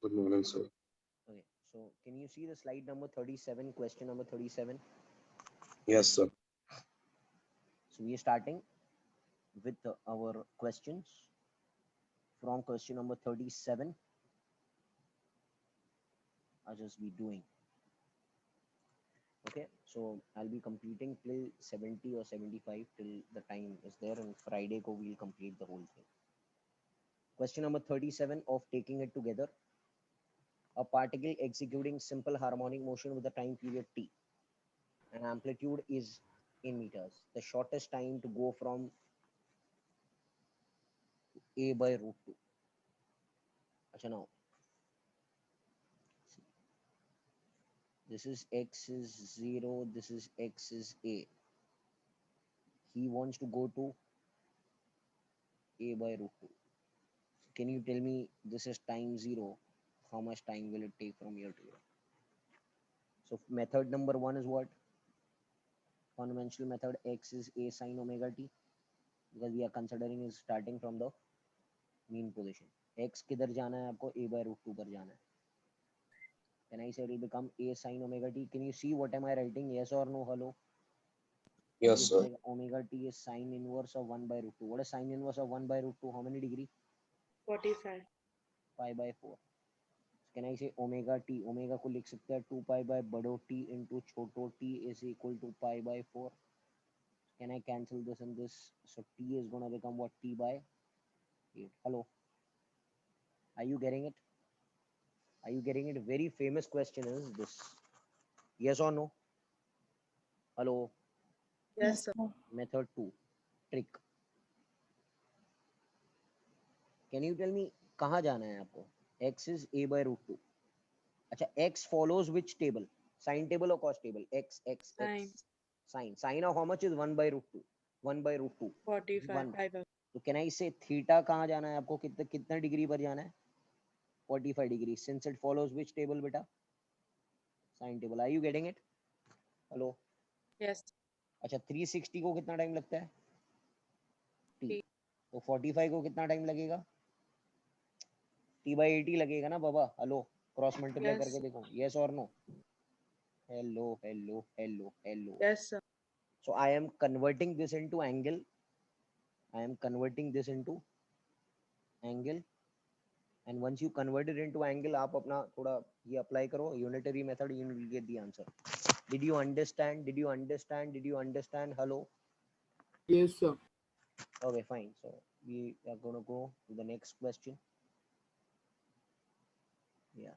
Good morning, sir. Okay, so can you see the slide number 37, question number 37? Yes, sir. So we are starting with our questions from question number 37. I'll just be doing. Okay, so I'll be completing till 70 or 75 till the time is there, and Friday ko we'll complete the whole thing. Question number 37 of taking it together. A particle executing simple harmonic motion with a time period t and amplitude is in meters. The shortest time to go from a by root 2. Achha, now this is x is 0, this is x is a. He wants to go to a by root 2. Can you tell me this is time 0? How much time will it take from here to here? So method number 1 is what? Conventional method, x is a sine omega t, because we are considering is starting from the mean position. X किधर जाना है आपको? A by root 2 पर जाना है. Then I said it will become a sine omega t. Can you see what am I writing? Yes or no? Hello. Yes, ये sir. बोलेगा omega t is sine inverse of 1 by root 2. What is sine inverse of 1 by root 2? How many degree? 45. Pi by 4. Can I say omega t? Omega को लिख सकते हैं 2 pi by बड़ो t into छोटो t is equal to pi by 4. Can I cancel this and this? So t is gonna become what? T by 8. Hello. Are you getting it? Are you getting it? Very famous question is this. Yes or no? Hello. Yes, sir. Method 2. Trick. Can you tell me कहाँ जाना है आपको? X is a by root 2. अच्छा, x follows which table? Sine table or cos table? X. Sine. Sine. Sine of how much is 1 by root 2? 1 by root 2. 45. 1. Pi by. तो can I say theta कहाँ जाना है आपको? कितना degree पर जाना है? 45 degree. Since it follows which table बेटा? Sine table. Are you getting it? Hello. Yes. अच्छा, 360 को कितना टाइम लगता है? T. T. तो 45 को कितना टाइम लगेगा? T by 80 लगेगा ना बाबा? Hello, cross multiply Yes. करके देखो. Yes or no? Hello. Yes, sir. So I am converting this into angle. I am converting this into angle. And once you convert it into angle, आप अपना थोड़ा ये apply करो, unitary method, you will get the answer. Did you understand? Did you understand? Did you understand? Hello. Yes, sir. Okay, fine. So we are going to go to the next question. Yeah.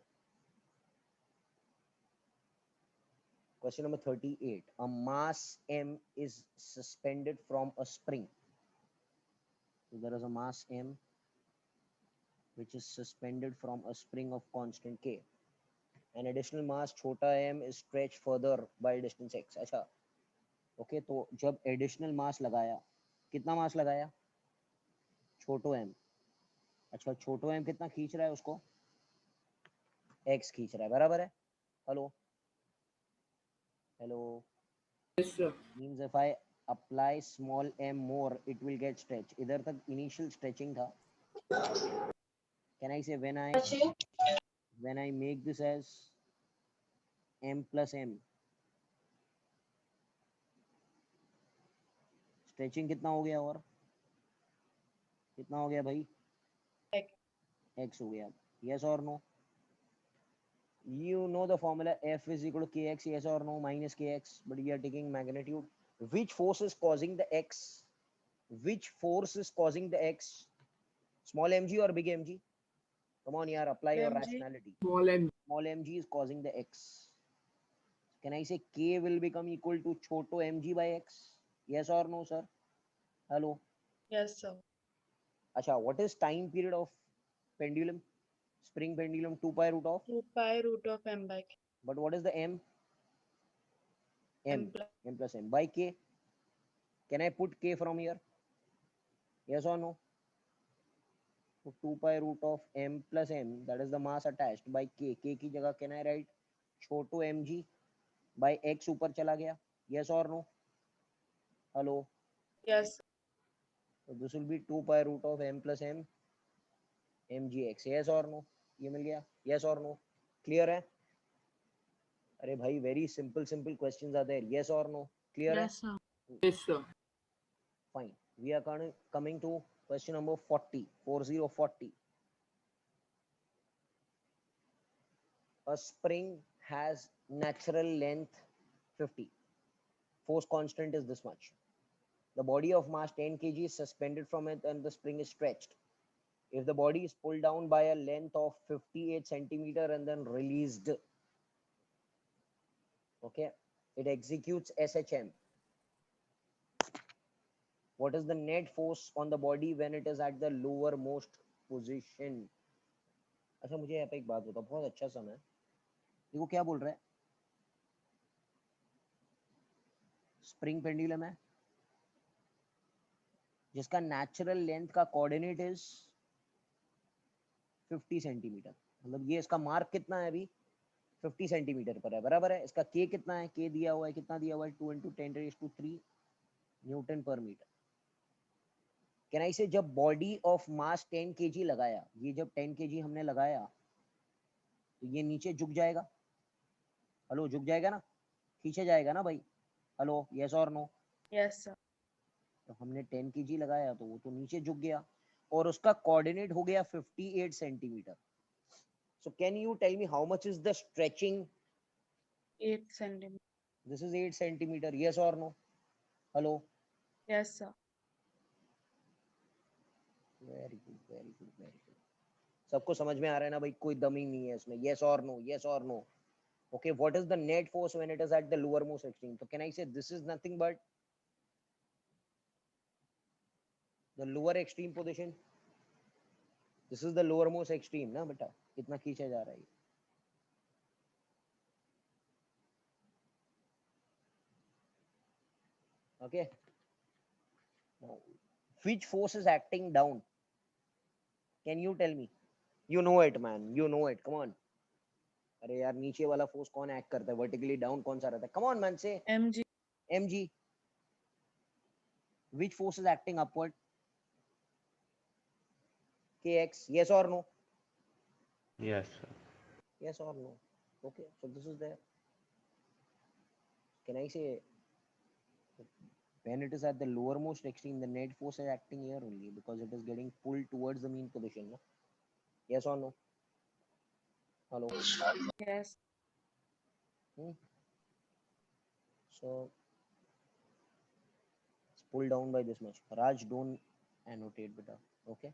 Question number 38. A mass M is suspended from a spring. So there is a mass M which is suspended from a spring of constant K. An additional mass छोटा m is stretched further by distance x. अच्छा, okay, तो जब additional मास लगाया, कितना मास लगाया? छोटो m. अच्छा, छोटो m कितना खींच रहा है उसको? x खींच रहा है, बराबर है? Hello. Yes, sir. Means if I apply small m more, it will get stretched. इधर तक initial stretching था. Can I say when I make this as m plus m, stretching कितना हो गया? और कितना हो गया भाई? x हो गया. Yes or no? You know the formula, F is equal to kx, yes or no? Minus kx, but we are taking magnitude. Which force is causing the x? Which force is causing the x? Small mg or big mg? Come on yaar, apply your MG. rationality. Small m. Small mg is causing the x. Can I say k will become equal to choto mg by x? Yes or no, sir? Hello. Yes, sir. Acha, what is time period of pendulum? Spring pendulum 2 pi root of. 2 pi root of m by k. But what is the m? M plus. M plus m by k. Can I put k from here? Yes or no? So 2 pi root of m plus m, that is the mass attached, by k. K की जगह can I write छोटो mg by x ऊपर चला गया? Yes or no? Hello. Yes. So this will be 2 pi root of m plus m mgx. Yes or no? ये मिल गया, yes और no, clear है? अरे भाई very simple simple questions are there, yes और नो, क्लियर है? Yes, sir. Yes, sir. Fine. We are coming to question number 40, 40. A spring has natural length 50. Force constant is this much. The body of mass 10 kg is suspended from it and the spring is stretched. If the body is pulled down by a length of 58 centimeter and then released, okay, it executes SHM. What is the net force on the body when it is at the lowermost position? अच्छा मुझे यहाँ पे एक बात बताओ, बहुत अच्छा सम है, देखो क्या बोल रहा है, स्प्रिंग पेंडुलम है जिसका नेचुरल लेंथ का कोऑर्डिनेट इज 50 सेंटीमीटर, मतलब ये इसका मार्क कितना है अभी 50 सेंटीमीटर पर है, बराबर है? इसका के कितना है, के दिया हुआ है, कितना दिया हुआ है 2 × 10⁻³ न्यूटन पर मीटर। कैन आई से जब बॉडी ऑफ मास 10 kg लगाया, ये जब 10 kg हमने लगाया तो ये नीचे झुक जाएगा, हेलो झुक जाएगा ना, खींचे जाएगा ना भाई, हेलो यस और नो? Yes, sir. तो हमने 10 kg लगाया तो वो तो नीचे झुक गया और उसका कोऑर्डिनेट हो गया 58 centimetre. So can you tell me how much is the stretching? 8 centimeter. This is 8 centimetre, yes और no? Hello? Yes, sir. Very good, very good, very good. सबको समझ में आ रहा है ना भाई, कोई दम ही नहीं है इसमें, यस और नो, यस और no? Okay, what is the net force when it is at the lowermost extreme? So can I say this is nothing but the lower extreme position? This is the lowermost extreme ना बेटा, कितना खींचा जा रहा है? Okay. Now, which force is acting down? Can you tell me? You know it, man. You know it. Come on. अरे यार नीचे वाला फोर्स कौन एक्ट करता है, वर्टिकली डाउन कौन सा रहता है? Come on, man, say mg. mg. Which force is acting upward? kx. Yes or no? Yes, sir. Yes or no? Okay, so this is there. Can I say when it is at the lowermost extreme, the net force is acting here only because it is getting pulled towards the mean position. No? Yes or no? Hello? Yes. So it's pulled down by this much. Raj, don't annotate beta. Okay.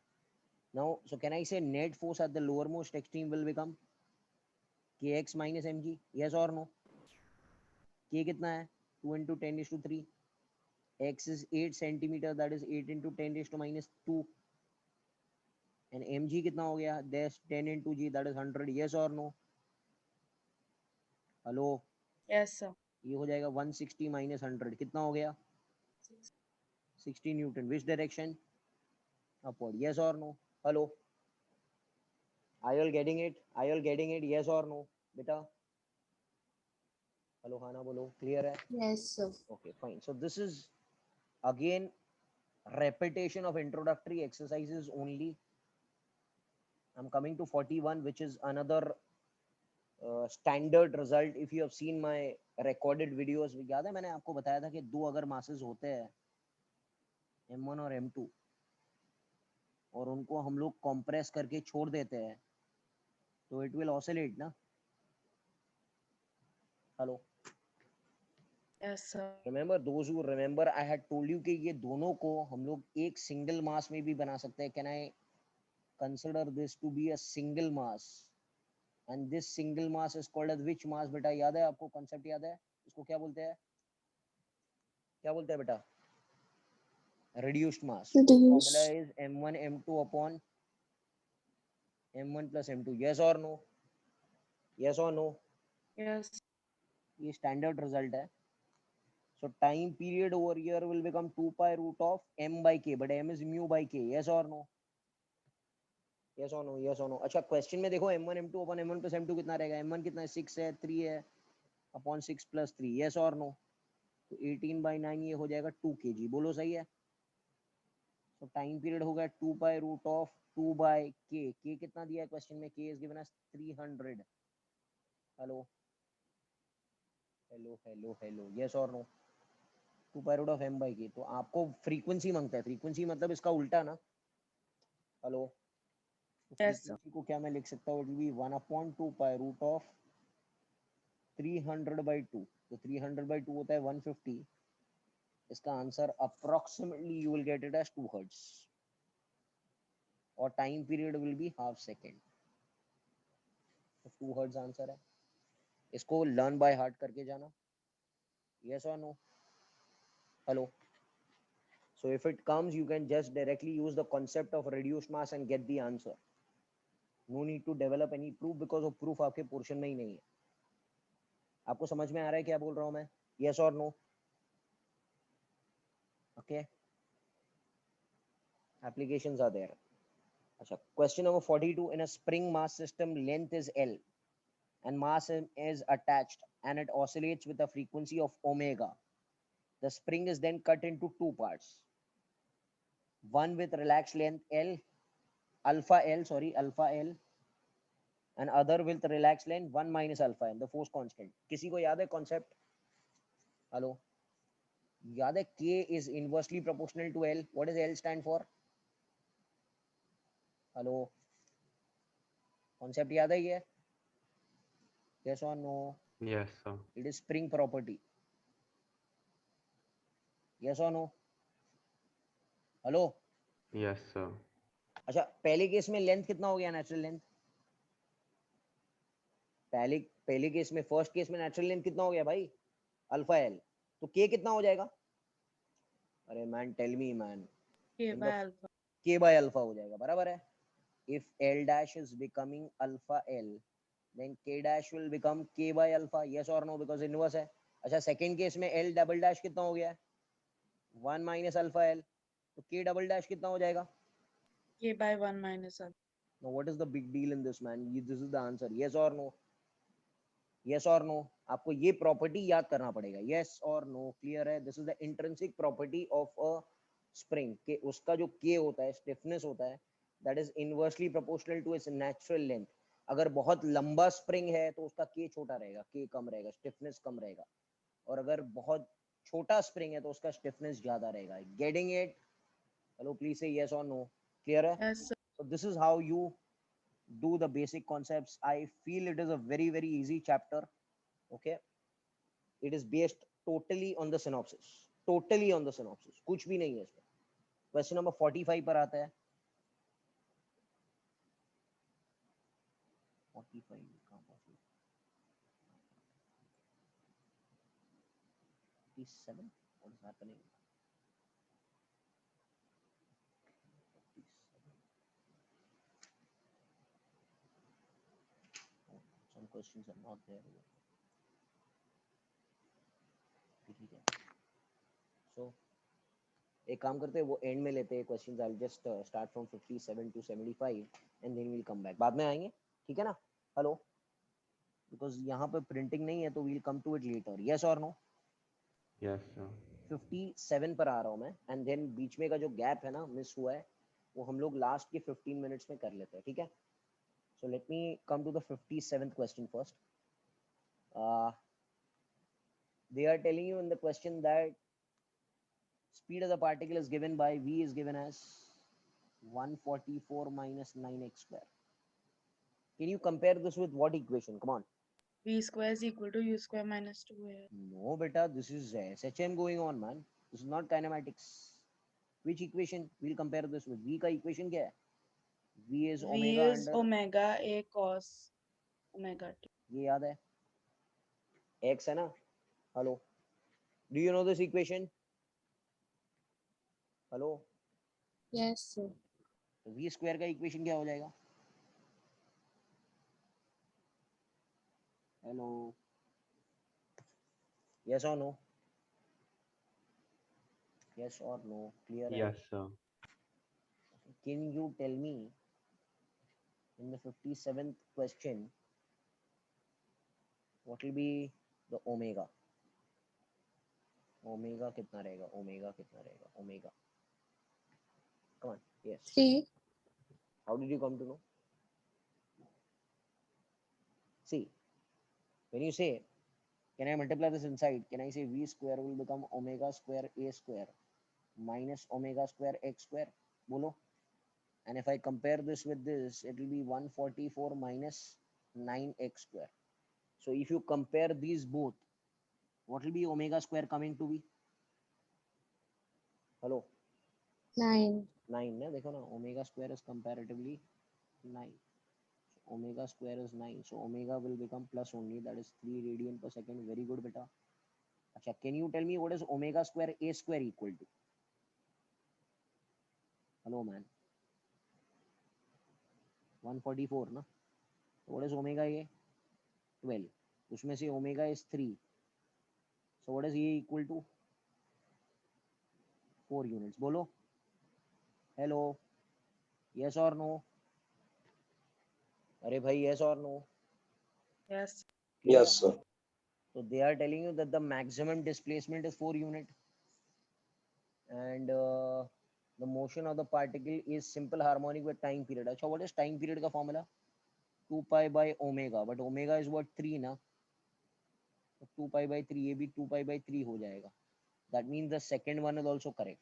Now, so can I say net force at the lowermost extreme will become kx minus mg? Yes or no? K कितना है? 2 × 10⁻³ x is 8 centimeter, that is 8 × 10⁻², and mg कितना हो गया? That's 10 × g, that is 100. Yes or no? Hello? Yes, sir. ये हो जाएगा 160 minus 100, कितना हो गया? 60 Newton. Which direction? Upward. Yes or no? Hello? Are you all getting it? Are you all getting it? Yes or no? बेटा? Hello हाँ ना बोलो, क्लियर है? Yes, sir. Okay, fine. So this is again repetition of introductory exercises only. I'm coming to 41, which is another standard result. If you have seen my recorded videos, याद है मैंने आपको बताया था कि दो अगर masses होते हैं M1 और M2 और उनको हम लोग compress करके छोड़ देते हैं तो it will oscillate ना? Hello? Yes, sir. Remember, those who remember, I had told you कि ये दोनों को हम लोग एक single mass में भी बना सकते हैं. Can I consider this to be a single mass? And this single mass is called as which mass? बेटा याद है आपको, concept याद है? इसको क्या बोलते हैं? क्या बोलते हैं बेटा? Reduced mass. Reduced. Formula is m1 m2 upon m1 plus m2. Yes or no? Yes or no? Yes. ये standard result है. So time period over here will become 2 pi root of m by k, but m is mu by k. Yes or no? Yes or no? Yes or no? अच्छा question में देखो m1 m2 upon m1 plus m2 कितना रहेगा? m1 कितना है? 6 है, 3 है upon 6 plus 3. Yes or no? तो 18 by 9 ये हो जाएगा 2 kg. बोलो सही है? So time period हो गया 2 pi root of 2 by k. k कितना दिया है क्वेश्चन में? k is given as 300. Hello hello hello hello, yes और no? 2 by root of m by k. तो आपको फ्रीक्वेंसी मांगता है, फ्रीक्वेंसी मतलब इसका उल्टा ना। हेलो, तो Yes, sir. फ्रीक्वेंसी को क्या मैं लिख सकता हूँ? It will B 1/2 pi root of 300 by 2. तो 300 by 2 होता है 150. इसका answer approximately you will get it as 2 hertz और time period will be half second. तो 2 हर्ट्ज आंसर है. इसको लर्न बाय हार्ट करके जाना. यस और no? Hello. So if it comes, you can just directly use the concept of reduced mass and get the answer. No need to develop any proof because वो proof आपके portion में ही नहीं है. आपको समझ में आ रहा है क्या बोल रहा हूँ मैं? Yes or no? Okay. Applications are there. अच्छा, question number 42. In a spring mass system, length is L and mass is attached and it oscillates with a frequency of omega. The spring is then cut into two parts. One with relaxed length L, alpha L, and other with relaxed length 1 minus alpha L, the force constant. किसी को याद है concept? Hello, याद है K is inversely proportional to L. What does L stand for? Hello, concept याद है ये? Yes or no? Yes, sir. It is spring property. Yes or no? Hello. Yes, sir. अच्छा, पहले केस में length कितना हो गया? Natural length. पहले केस में, फर्स्ट केस में नेचुरल लेंथ कितना हो गया भाई? Alpha L. तो के कितना हो जाएगा? अरे man, tell me man. K by alpha. K by alpha हो जाएगा, बराबर है. If L dash is becoming alpha L, then K dash will become K by alpha. Yes और नो? बिकॉज इनवर्स है. अच्छा, सेकंड केस में L double dash कितना हो गया है? 1 माइनस अल्फा एल. तो के डबल डैश कितना हो जाएगा? K by 1 minus alpha. Now what is the big deal in this, man? This is the answer. Yes or no? Yes or no? आपको ये प्रॉपर्टी याद करना पड़ेगा. Yes or no? क्लियर है? This is the intrinsic property of a spring के उसका जो K होता है, स्टिफनेस होता है, that is inversely proportional to its natural length. अगर बहुत लंबा स्प्रिंग है तो उसका K छोटा रहेगा, K कम रहेगा, स्टिफनेस कम रहेगा. और अगर बहुत छोटा स्प्रिंग है तो उसका स्टिफनेस ज्यादा रहेगा. Getting it? हेलो, प्लीज से yes or no. क्लियर है? Yes, sir. So this is how you do the basic concepts. I feel it is a very very easy chapter. Okay, it is based totally on the synopsis. Totally on the synopsis. कुछ भी नहीं है इसमें. Question number 45 पर आता है. 45 कहाँ पहुंचे? 47. What is happening? 47. Oh, some questions are not there. ठीक है. So एक काम करते हैं, वो एंड में लेते हैं questions. I will just start from 57 to 75 and then we'll come back. बाद में आएंगे, ठीक है ना? हेलो, बिकॉज यहाँ पे प्रिंटिंग नहीं है तो we'll come to it later. Yes और नो? Yes, sir. 57 पर आ रहा हूँ मैं, एंड देन बीच में का जो गैप है ना, मिस हुआ है, वो हम लोग लास्ट के 15 मिनट्स में कर लेते हैं, ठीक है? So let me come to the 57th question first. They are telling you in the question that speed of the particle is given by v is given as 144 minus 9x square. Can you compare this with what equation? Come on. V square is equal to U square minus 2A. No, beta, this is SHM going on, man. This is not kinematics. Which equation? We'll compare this with. V का equation क्या है? V is V omega is under. omega A cos omega t. ये याद है? X है ना? Hello. Do you know this equation? Hello. Yes, sir. V square का equation क्या हो जाएगा? Hello. Yes or no? Yes or no? Clear है? Yes, sir. Can you tell me in the 57th question what will be the omega? Omega कितना रहेगा? Omega कितना रहेगा? Omega. Come on. Yes. 3. How did you come to know? See, when you say, can I multiply this inside? Can I say v square will become omega square a square minus omega square x square? Bolo. And if I compare this with this, it will be 144 minus 9x square. So if you compare these both, what will be omega square coming to be? Hello? 9. 9. Na? देखो ना, omega square is comparatively 9. So omega square is 9. So omega will become plus only. That is 3 radian per second. Very good, beta. Achha, can you tell me what is omega square a square equal to? Hello, man. 144, na? So what is omega a? 12. उसमें से omega is 3. So what is a equal to? 4 units. Bolo. Hello. Yes or no? अरे भाई, yes or no? Yes. Clear? Yes, sir. So they are telling you that the maximum displacement is 4 unit, and the motion of the particle is simple harmonic with time period. अच्छा, what is time period का formula? 2 pi by omega, but omega is what? 3 ना? So 2 pi by 3, ये भी 2 pi by 3 हो जाएगा. That means the second one is also correct.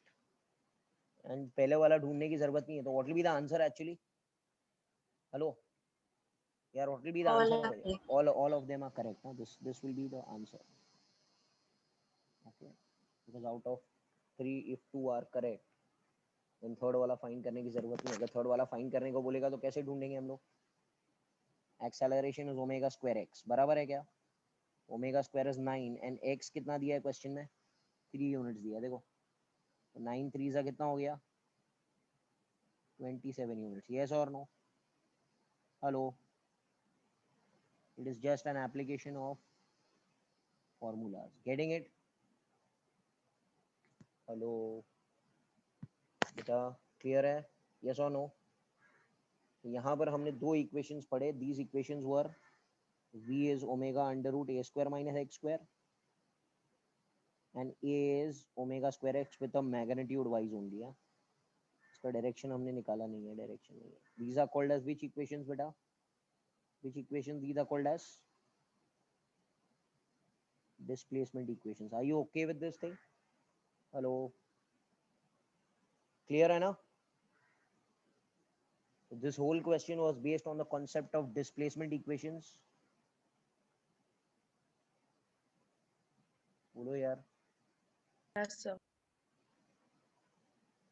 And पहले वाला ढूंढने की जरूरत नहीं है. तो what will be the answer actually? Hello? Yeah, what will be the All answer? are correct. All of them are correct. Huh? This will be the answer. Okay, because out of 3, if 2 are correct, then third वाला find करने की जरूरत नहीं. अगर third वाला find करने को बोलेगा तो कैसे ढूंढेंगे हम लोग? Acceleration is omega square x, बराबर है क्या? Omega square is 9 and x कितना दिया है क्वेश्चन में? 3 यूनिट्स दिया है. देखो, तो 9 3 सा कितना हो गया? 27 यूनिट्स. यस और no? Hello? It is just an application of formulas. Getting it? Hello बेटा, क्लियर है? यस और नो? यहाँ पर हमने दो इक्वेशंस पढ़े. These equations were v is omega under root a square minus x square and a is omega square x with a magnitude wise only. है, इसका डायरेक्शन हमने निकाला नहीं है. डायरेक्शन नहीं है. These are called as which equations बेटा? Which equations these are called as? Displacement equations. Are you okay with this thing? Hello? Clear है ना? So this whole question was based on the concept of displacement equations. बोलो यार. Yes, sir.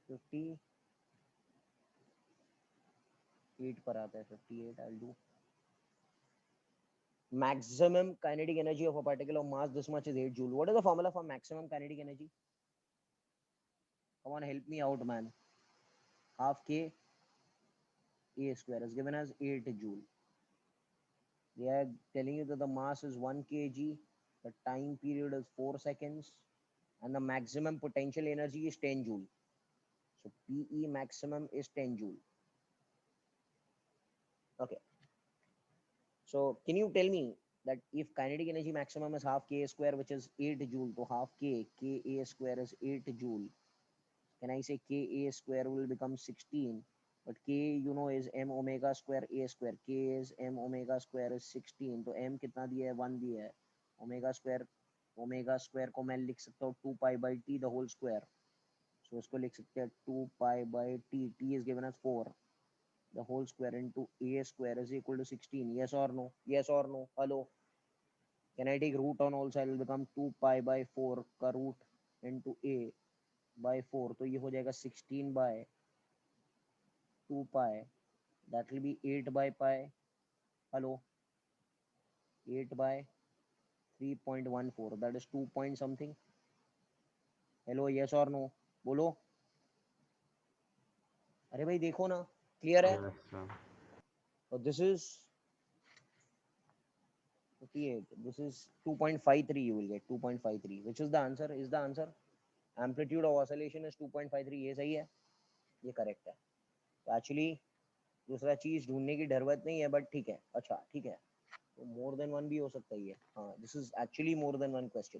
58 पर आता है. 58 I'll do. Maximum kinetic energy of a particle of mass this much is 8 joule. What is the formula for maximum kinetic energy? Come on, help me out, man. Half k a square is given as 8 joule. They are telling you that the mass is 1 kg, the time period is 4 seconds, and the maximum potential energy is 10 joule. So PE maximum is 10 joule. Okay. So can you tell me that if kinetic energy maximum is half k square, which is 8 joule, so half k a square is 8 joule. Can I say k a square will become 16? But k, you know, is m omega square a square. K is m omega square is 16. तो m कितना दिया है? 1 दिया है. Omega square को मैं लिख सकता हूँ 2 pi by t the whole square. So इसको लिख सकते हैं 2 pi by t. T is given as 4. The whole square into a square is equal to 16. Yes or no? Yes or no? Hello? Can I take root on also? I will become 2 pi by 4 का root into a by 4. तो ये हो जाएगा 16 by 2 pi. That will be 8 by pi. Hello? 8 by 3.14. That is 2 point something. Hello? Yes or no? बोलो. अरे भाई देखो ना. Clear है? Yes, sir. So this is 58. This is 2.53. You will get 2.53. Which is the answer? Is the answer? Amplitude of oscillation is 2.53. ये सही है? ये correct है. तो actually दूसरा चीज ढूंढने की जरूरत नहीं है, बट ठीक है. अच्छा ठीक है, तो मोर देन वन भी हो सकता है. हाँ, this is actually more than one question.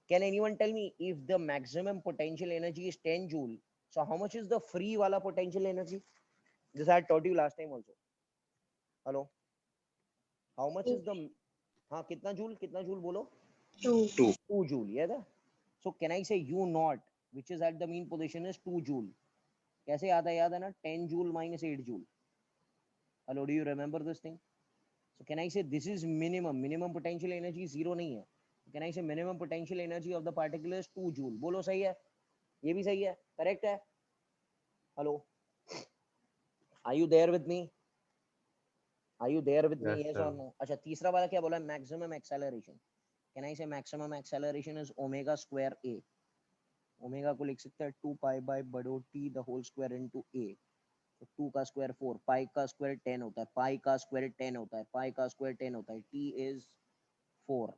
Can anyone tell me if the maximum potential energy is 10 joule, so how much is the free वाला potential energy? This I had taught you last time also. Hello, how much is the, हाँ कितना joule बोलो, 2. 2 joule, yeah that? So can I say u naught which is at the mean position is 2 joule? कैसे आता है, याद है ना, 10 joule minus 8 joule. Hello, do you remember this thing? So can I say this is minimum potential energy zero नहीं है. Can I say minimum potential energy of the particle is 2 joule? बोलो सही है, ये भी सही है, correct है. Hello, are you there with me? Are you there with me? Yes, Yes sir. or no? अच्छा, तीसरा वाला क्या बोला, maximum acceleration. Can I say maximum acceleration is omega square a? Omega को लिख सकते हैं 2 पाई बाय बड़ो T the whole square into a. तो 2 का स्क्वायर 4, पाई का स्क्वायर 10 होता है, पाई का स्क्वायर 10 होता है, पाई का स्क्वायर 10 होता है, t is 4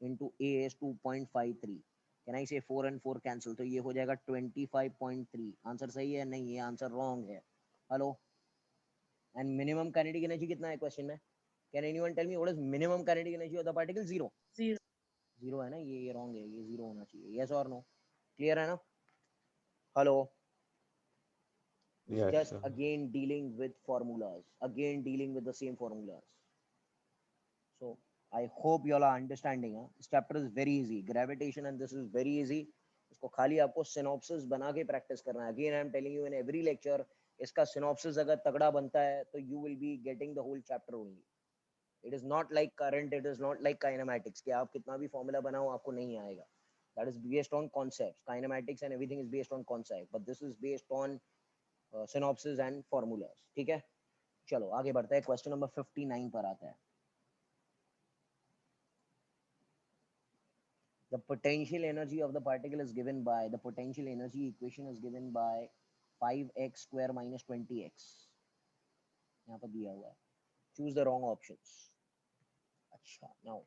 into a is 2.53. Can I से 4 and 4 कैंसिल, तो ये हो जाएगा 25.3. आंसर सही है? नहीं, ये आंसर रॉन्ग है. Hello, and minimum kinetic energy कितना है क्वेश्चन में? Can anyone tell me what is minimum kinetic energy of the particle? 0. 0. 0 है ना, ये रॉन्ग है, ये 0 होना चाहिए. यस और नो? क्लियर है ना? Hello, Yes, just sir. again dealing with formulas, again dealing with the same formulas. So I hope you all are understanding. This chapter is very easy, gravitation, and this is very easy. इसको खाली आपको synopsis बना के practice करना है. Again I am telling you in every lecture, इसका synopsis अगर तगड़ा बनता है तो you will be getting the whole chapter only. It is not like current, it is not like kinematics कि आप कितना भी formula बनाओ आपको नहीं आएगा. That is based on concepts. Kinematics and everything is based on concept, but this is based on synopsis and formulas. ठीक है, चलो आगे बढ़ते हैं. क्वेश्चन नंबर 59 पर आता है. The potential energy of the particle is given by, the potential energy equation is given by 5x square minus 20x. यहाँ पर दिया हुआ है. Choose the wrong options. अच्छा, now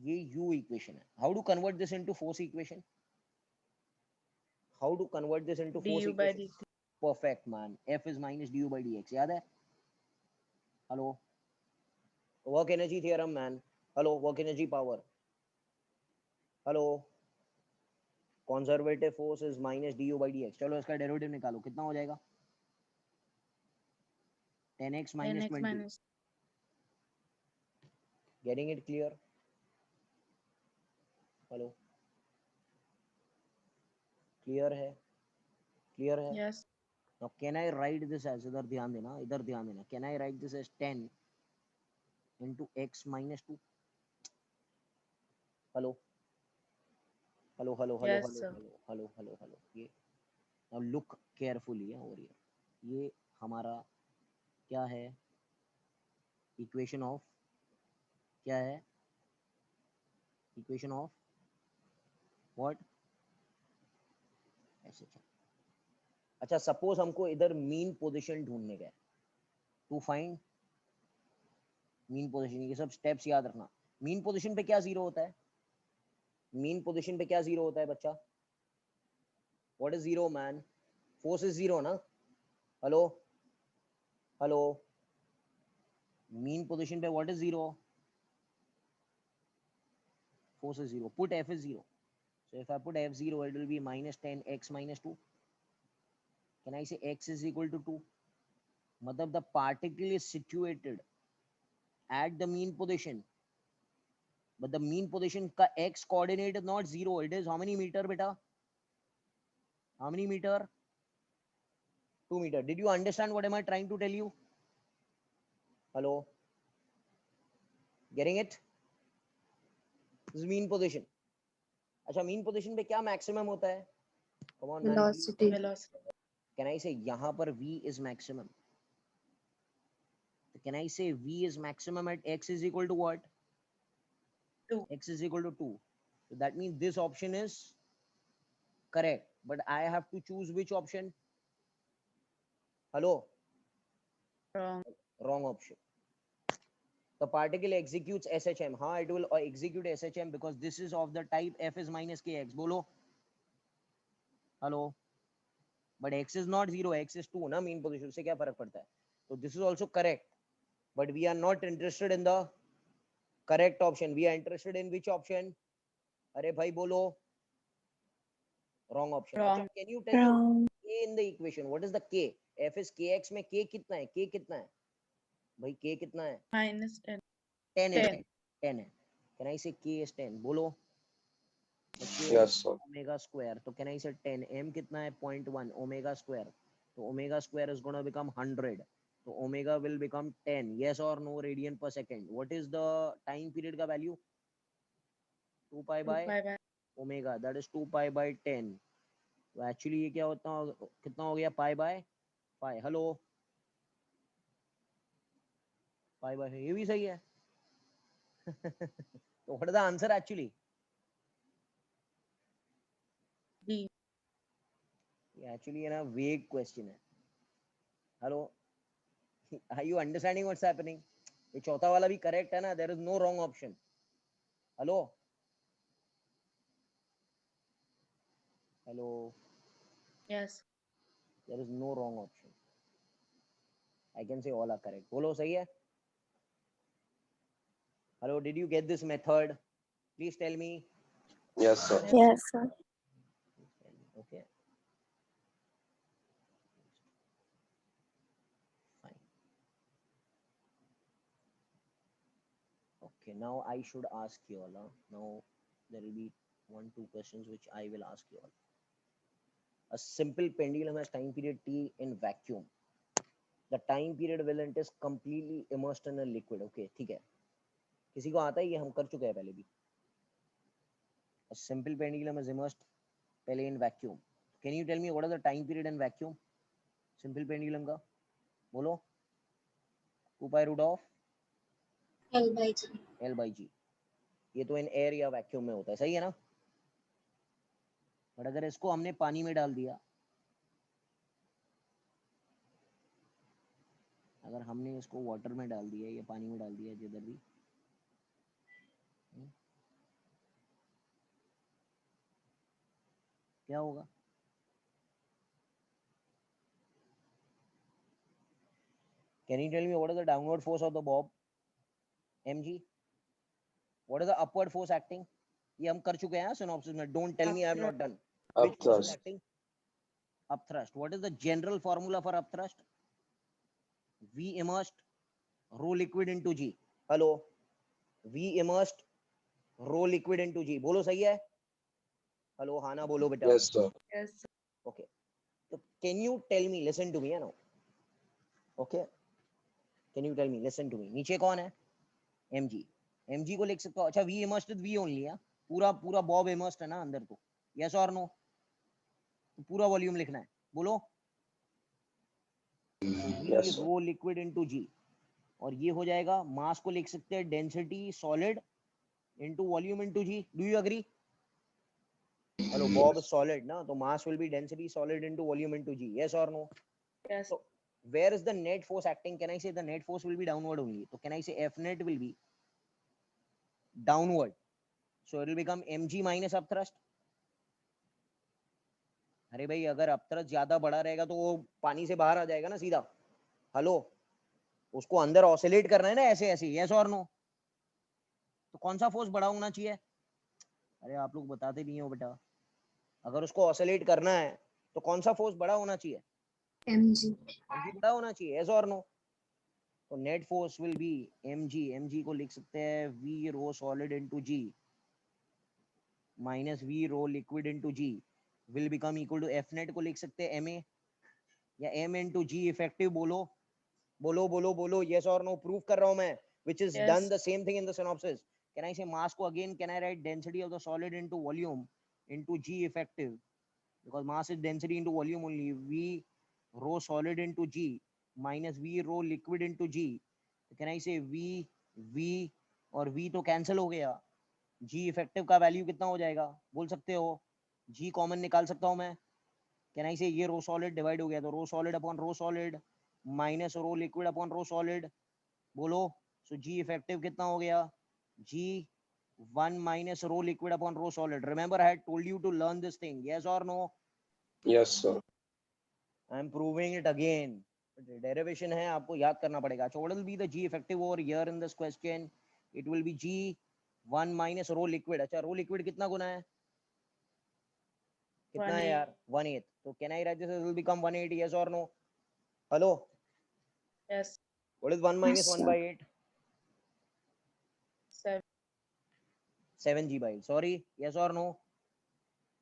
ये u equation है. How to convert this into force equation? How to convert this into force du by equation? dt. Perfect man. F is minus du by dx. याद है? Hello. Work energy theorem man. Hello. Work energy power. Hello. Conservative force is minus du by dx. चलो इसका derivative निकालो, कितना हो जाएगा? 10x minus 10x 20. minus. Getting it clear? Hello. Clear है? Clear है? Yes. Now can I write this as, इधर ध्यान देना, इधर ध्यान देना. Can I write this as 10 into x minus 2? Hello. Hello, hello, hello, Yes, hello, sir. hello, hello, hello, hello. ये now look carefully over here. ये हमारा क्या है? Equation of, क्या है? Equation of what? ऐसे चल. अच्छा, सपोज हमको इधर मीन पोजीशन ढूंढने गए. टू फाइंड मीन पोजीशन, ये सब स्टेप्स याद रखना. मीन पोजीशन पे क्या जीरो होता है? मीन पोजीशन पे क्या जीरो होता है बच्चा? What is zero man? Force is zero ना? Hello, hello. मीन पोजीशन पे what is zero? Force is 0. Put F is 0. So if I put F 0, it will be minus 10 x minus 2. Can I say x is equal to 2? मतलब the particle is situated at the mean position, but the mean position का x coordinate is not 0. It is how many meter beta? How many meter? 2 meter. Did you understand what am I trying to tell you? Hello? Getting it? This is mean position. अच्छा, mean position पे क्या maximum होता है? Come on man. Velocity. Velocity. Can I say यहाँ पर v is maximum? Can I say v is maximum at x is equal to what? 2. X is equal to 2. So that means this option is correct. But I have to choose which option? Hello? Wrong. Wrong option. The particle executes SHM. हाँ, it will execute SHM because this is of the type F is minus kx. बोलो. Hello? But x is not 0. X is 2 ना mean position. से क्या फर्क पड़ता है? So this is also correct. But we are not interested in the correct option. We are interested in which option? अरे भाई बोलो. Wrong option. Wrong. Achha, can you tell me K in the equation? What is the K? F is kx में k कितना है? k कितना है भाई? k कितना है? -10. 10 है 10. ना? 10 है. Can I say k is 10? बोलो. तो k Yes, is sir. omega square. तो can I say 10? m कितना है? 0.1 omega square. तो omega square is going to become 100. So omega will become 10. Yes or no? Radian per second. What is the time period का value? 2 pi 2 by pi by omega. That is 2 pi by 10. तो actually ये क्या होता, कितना हो गया? Pi by pi. Hello, pi by, ये भी सही है. तो what is the answer actually? D. ये एक्चुअली है ना वेग क्वेश्चन है. Hello, are you understanding what's happening? ये चौथा वाला भी करेक्ट है ना? There is no wrong option. Hello, hello, Yes. There is no wrong option. I can say all are correct. बोलो सही है. Hello, did you get this method? Please tell me. Yes, sir. Yes, sir. Okay. Fine. Okay, now I should ask you all. Now there will be 1-2 questions which I will ask you all. A simple pendulum has time period t in vacuum. The time period equivalent is completely immersed in a liquid. Okay, ठीक है. किसी को आता है? ये हम कर चुके हैं पहले भी. A simple pendulum is immersed पहले in vacuum. Can you tell me what is the time period in vacuum? Simple pendulum का बोलो. 2 pi root of L by G. L by G. ये तो इन एयर या vacuum में होता है, सही है ना? बट अगर इसको हमने पानी में डाल दिया, अगर हमने इसको वाटर में डाल दिया या पानी में डाल दिया, जिधर भी, क्या होगा? Can you tell me what is the downward force of the bob? mg. What is the upward force acting? ये हम कर चुके हैं सिनॉप्सिस में. Don't tell me I have not done. Which force is Upthrust. acting? Upthrust. What is the general formula for upthrust? V immersed rho liquid into G. Hello. V immersed rho liquid into G. बोलो सही है? Hello, हाँ ना बोलो बेटा. Yes, sir. Yes. Okay. So can you tell me, listen to me, now. Okay. Can you tell me, listen to me. नीचे कौन है? mg. mg को लिख सकते हो. अच्छा, v immersed with v only है. पूरा पूरा बॉब immersed है ना अंदर तो. Yes or no? तो पूरा वॉल्यूम लिखना है. बोलो. v Yes, sir. रो लिक्विड इनटू g. और ये हो जाएगा, मास को लिख सकते हैं density solid into volume into g. Do you agree? Hello, bob solid ना, तो mass will be density solid into volume into g. Yes और no? Yes. So where is the net force acting? Can I say the net force will be downward only? So can I say F net will be downward? So it will become mg minus upthrust. अरे भाई, अगर upthrust ज्यादा बड़ा रहेगा तो वो पानी से बाहर आ जाएगा ना सीधा. हेलो, उसको अंदर ऑसिलेट करना है ना, ऐसे ऐसे. यस और नो? तो कौन सा फोर्स बड़ा होना चाहिए? अरे आप लोग बताते नहीं हो बेटा. अगर उसको ऑसिलेट करना है तो कौन सा फोर्स बड़ा होना चाहिए? Mg. mg बड़ा होना चाहिए. यस और नो? तो net force will be mg. mg को लिख सकते हैं v rho solid into g minus v rho liquid into g will become equal to f net को लिख सकते हैं ma या m इनटू g इफेक्टिव. बोलो बोलो बोलो बोलो. यस और नो? प्रूव कर रहा हूं मैं, which is Yes. done the same thing in the synopsis. Can I say mass को again can I write density of the solid into volume into g effective, because mass is density into volume only. v rho solid into g minus v rho liquid into g. Can I say v और v तो cancel हो गया. g effective का value कितना हो जाएगा? बोल सकते हो. g कॉमन निकाल सकता हूं मैं. Can I say ये रो सॉलिड डिवाइड हो गया, तो rho solid upon rho solid minus rho liquid upon rho solid. बोलो. सो g इफेक्टिव कितना हो गया? g 1 minus row liquid upon rho solid. Remember, I had told you to learn this thing. Yes or no? Yes, sir. I am proving it again. Derivation है, आपको याद करना पड़ेगा. So what will be the g effective over here in this question? It will be g 1 minus row liquid. अच्छा, रो liquid कितना गुना है? कितना है 1/8. यार? 1/8. तो can I write this? It will become 1/8. Yes or no? Hello. Yes. What is 1 minus Yes, 1 sir. by 8? 7. 7g by 8. Sorry. Yes or no?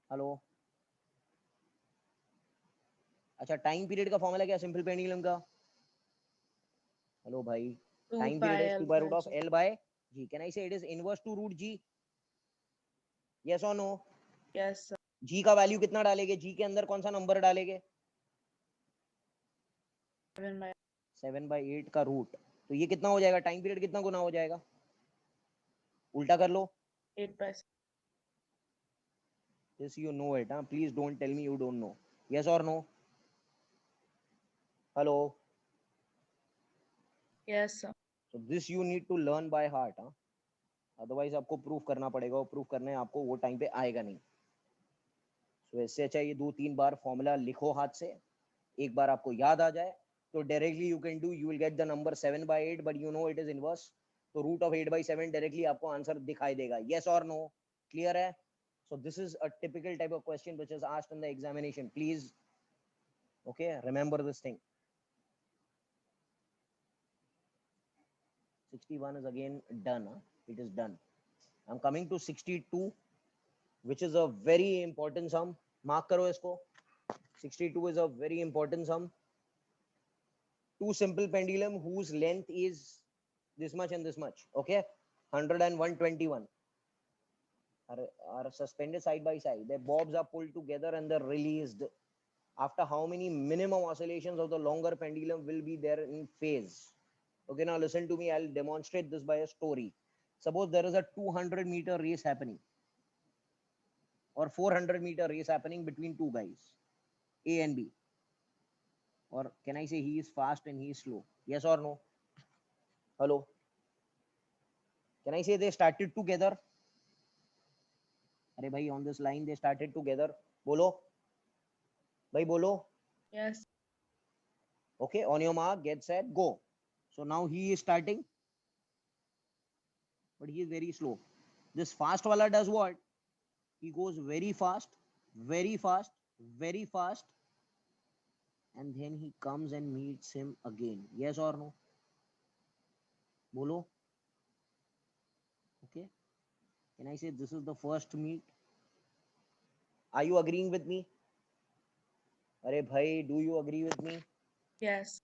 Hello. अच्छा, time period का formula क्या सिंपल पेंडुलम का? हेलो भाई. 2 Time pi period is 2 L by by root of G. L by G. Can I say it is inverse to root G? Yes or no? Yes, sir. G का value कितना डालेंगे? G के अंदर कौन सा number डालेंगे? 7 by 7 by 8 का root. तो ये कितना हो जाएगा? टाइम पीरियड कितना गुना हो जाएगा? उल्टा कर लो. 8 by 6. This you know it, huh? Please don't tell me you don't know. Yes or no? Hello. Yes, sir. So this you need to learn by heart, huh? Otherwise आपको proof करना पड़ेगा और proof करने आपको वो time पे आएगा नहीं. So इससे अच्छा ये 2-3 बार फॉर्मूला लिखो हाथ से, एक बार आपको याद आ जाए तो directly you can do, you will get the number 7 by 8 but you know it is inverse. तो रूट ऑफ 8 by 7 डायरेक्टली आपको आंसर दिखाई देगा. यस और नो? क्लियर है? So this is a typical type of question which is asked in the examination. Please, okay, remember this thing. 61 is again done. Huh? It is done. I'm coming to 62, which is a very important sum. Mark karo isko. 62 is a very important sum. Two simple pendulum whose length is this much and this much. Okay, 100 and 121 are suspended side by side. Their bobs are pulled together and they're released. After how many minimum oscillations of the longer pendulum will be there in phase? Okay, now listen to me. I'll demonstrate this by a story. Suppose there is a 200-meter race happening or 400-meter race happening between two guys, A and B. Or can I say he is fast and he is slow? Yes or no? Hello? Can I say they started together? Arey bhai, on this line they started together. Bolo? Bhai bolo? Yes. Okay, on your mark, get set, go. So now he is starting, but he is very slow. This fast wala does what? He goes very fast, very fast, very fast, and then he comes and meets him again. Yes or no? Bolo? Okay. Can I say this is the first meet? Are you agreeing with me? Arey bhai, do you agree with me? Yes.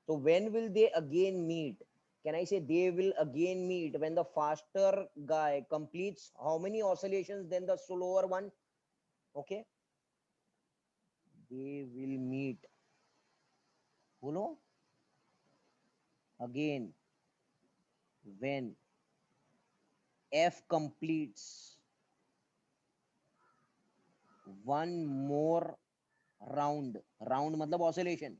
So when will they again meet? Can I say they will again meet when the faster guy completes how many oscillations than the slower one? Okay. They will meet. Bolo? Again when F completes one more round. Round मतलब oscillation.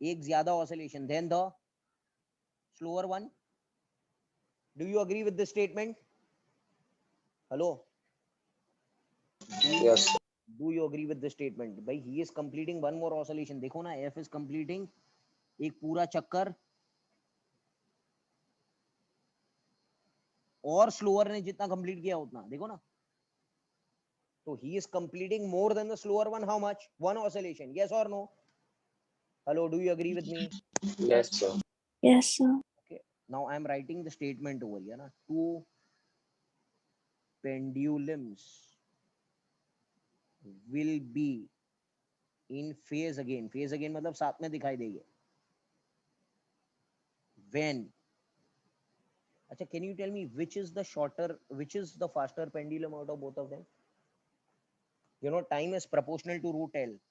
एक ज्यादा oscillation than the slower one. Do you agree with this statement? Hello? Yes, sir. Do you agree with this statement? Bhai, he is completing one more oscillation. देखो ना, F is completing एक पूरा चक्कर और slower ने जितना complete किया उतना. देखो ना. So he is completing more than the slower one. How much? One oscillation. Yes or no? Hello, do you agree with me? Yes, sir. Yes, sir. Okay. Now I am writing the statement over here. Na? Two pendulums will be in phase again. Phase again मतलब साथ में दिखाई देंगे. When? अच्छा, can you tell me which is the shorter, which is the faster pendulum out of both of them? You know, time is proportional to root L.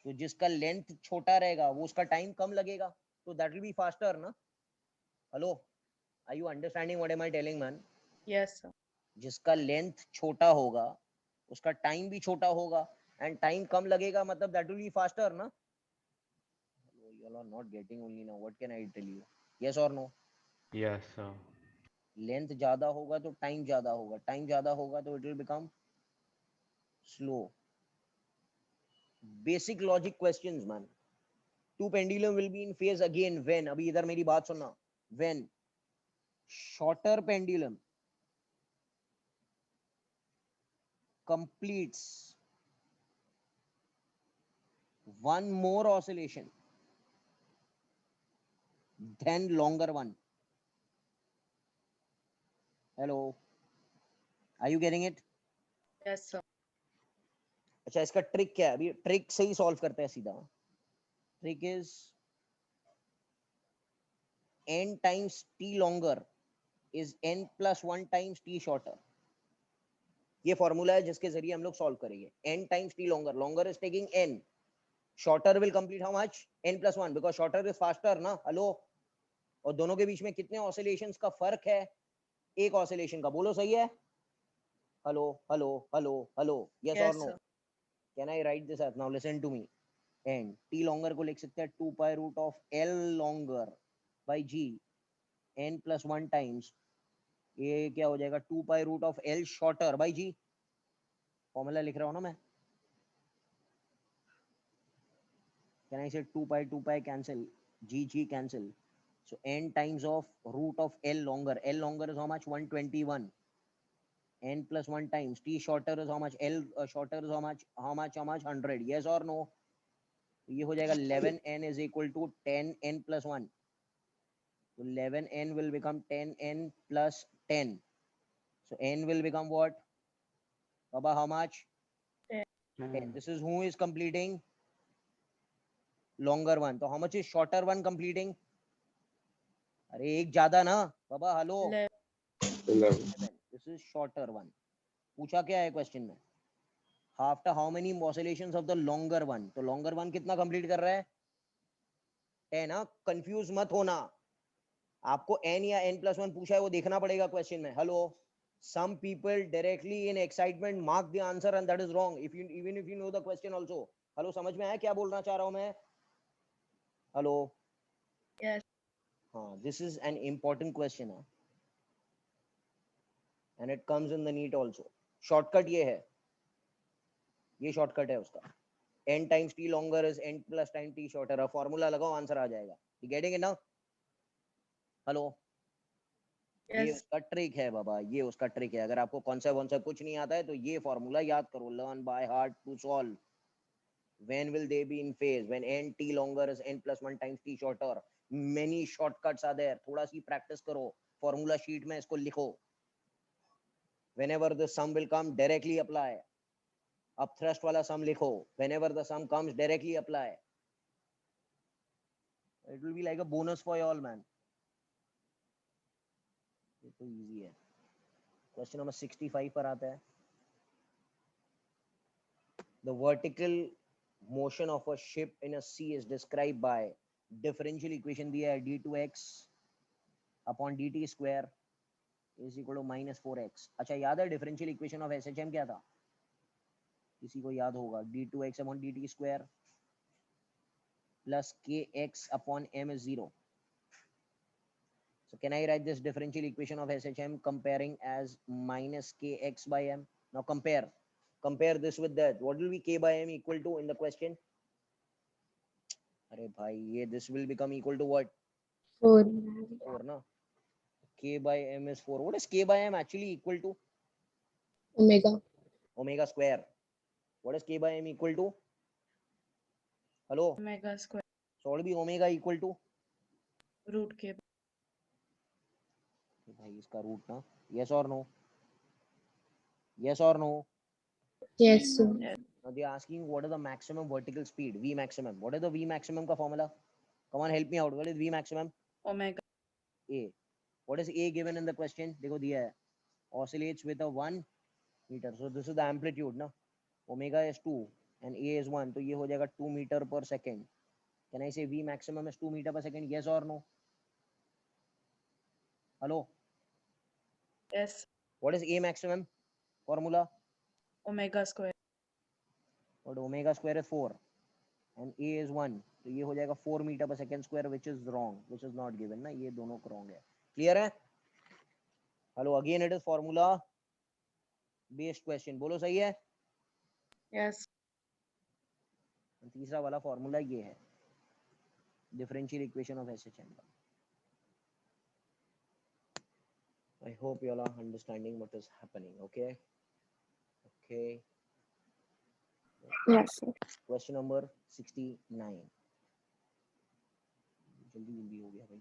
तो जिसका length छोटा रहेगा वो उसका टाइम कम लगेगा, तो that will be faster ना. Hello, are you understanding what am I telling, man? Yes, sir. जिसका लेंथ छोटा होगा उसका टाइम भी छोटा होगा एंड टाइम कम लगेगा, मतलब that will be faster ना. You all are not getting only now. What can I tell you? Yes or no? Yes, sir. Length ज्यादा होगा तो टाइम ज्यादा होगा, टाइम ज्यादा होगा तो it will become slow. Basic logic questions, man. Two pendulum will be in phase again when, अभी इधर मेरी बात सुनना, when shorter pendulum completes one more oscillation, then longer one. Hello, are you getting it? Yes, sir. अच्छा, इसका trick क्या है? अभी ट्रिक से ही सॉल्व करते हैं सीधा. Trick is n times t longer is n plus 1 times t shorter. ये फॉर्मूला है जिसके जरिए हम लोग सॉल्व करेंगे. n times t longer, longer is taking n, shorter will complete how much? n plus 1, because shorter is faster ना. Hello, और दोनों के बीच में कितने ऑसिलेशंस का फर्क है? एक ऑसिलेशन का. बोलो सही है? Hello hello hello hello, yes और Yes, no? sir. Can I write this as? Now listen to me. And t longer को लिख सकते हैं 2 pi root of l longer by g n plus 1 times, ये क्या हो जाएगा? 2 pi root of l shorter by g. Formula लिख रहा हूँ ना मैं. Can I say 2 pi cancel, g cancel, so n times of root of l longer. L longer is how much? 121. n plus 1 times t shorter is how much? L shorter is how much? 100. Yes or no? ये हो जाएगा 11n is equal to 10n plus 1. So 11n will become 10n plus 10. So n will become what? Baba, how much? 10. This is who is completing longer one. So how much is shorter one completing? अरे एक ज्यादा ना बाबा. Hello, 11. this is shorter one. पूछा क्या है question में? After how many oscillations of the longer one. तो लॉन्गर वन कितना कंप्लीट कर रहा है? 10 ना. कंफ्यूज मत होना. आपको n या n plus 1 पूछा है, वो देखना पड़ेगा क्वेश्चन में. Hello, some people directly in excitement mark the answer and that is wrong, if you even if you know the question also. Hello, समझ में आया क्या बोलना चाह रहा हूं मैं? हेलो. Yes. हाँ, this is an important question and it comes in the NEET also. Shortcut ये है, ये शॉर्टकट है उसका. n times t longer is n plus time t shorter. अब फॉर्मूला लगाओ, आंसर आ जाएगा. You getting it now? Hello, ये Yes. उसका ट्रिक है बाबा, ये उसका ट्रिक है. अगर आपको कॉन्सेप्ट कुछ नहीं आता है तो ये फॉर्मूला याद करो. Learn by heart to solve. When will they be in phase? When n t longer is n plus 1 times t shorter. Many shortcuts are there. थोड़ा सी प्रैक्टिस करो. फॉर्मूला शीट में इसको लिखो. Whenever the sum will come, directly apply. अब thrust वाला sum लिखो. Whenever the sum comes, directly apply. It will be like a bonus for you all, man. ये तो easy है. Question number 65 पर आता है. The vertical motion of a ship in a sea is described by differential equation दिया है d2x upon dt square is equal to minus 4x. अच्छा, याद है डिफरेंशियल इक्वेशन ऑफ SHM क्या था? किसी को याद होगा? d2x upon dt square plus kx upon m is 0. So can I write this differential equation of SHM comparing as minus kx by m? Now compare this with that. What will be k by m equal to in the question? अरे भाई, ये this will become equal to what? 4. 4 ना. K by m is 4. What is k by m actually equal to? Omega. Omega square. What is k by m equal to? Hello. Omega square. So what will be omega equal to? Root K. भाई इसका root ना. Yes or no? Yes or no? Yes, sir. Yes. Now they are asking what is the maximum vertical speed? V maximum. What is the V maximum का formula? Come on, help me out. What is V maximum? Omega. A. What is A given in the question? देखो दिया है. Oscillates with a 1 meter. So this is the amplitude ना. Omega is 2 and A is 1. तो ये हो जाएगा 2 meter per second. Can I say V maximum is 2 meter per second? Yes or no? Hello. Yes. What is A maximum? Formula. Omega square. But omega square is 4 and A is 1. तो ये हो जाएगा 4 meter per second square, which is wrong, which is not given ना. ये दोनों wrong है. Clear है? Hello, again it is formula based question. बोलो सही है? Yes. तीसरा वाला फॉर्मूला ये है डिफरेंशियल इक्वेशन ऑफ SHM का. I hope you all are understanding what is happening. Okay. Yes, sir. Question number 69 जल्दी जल्दी हो गया भाई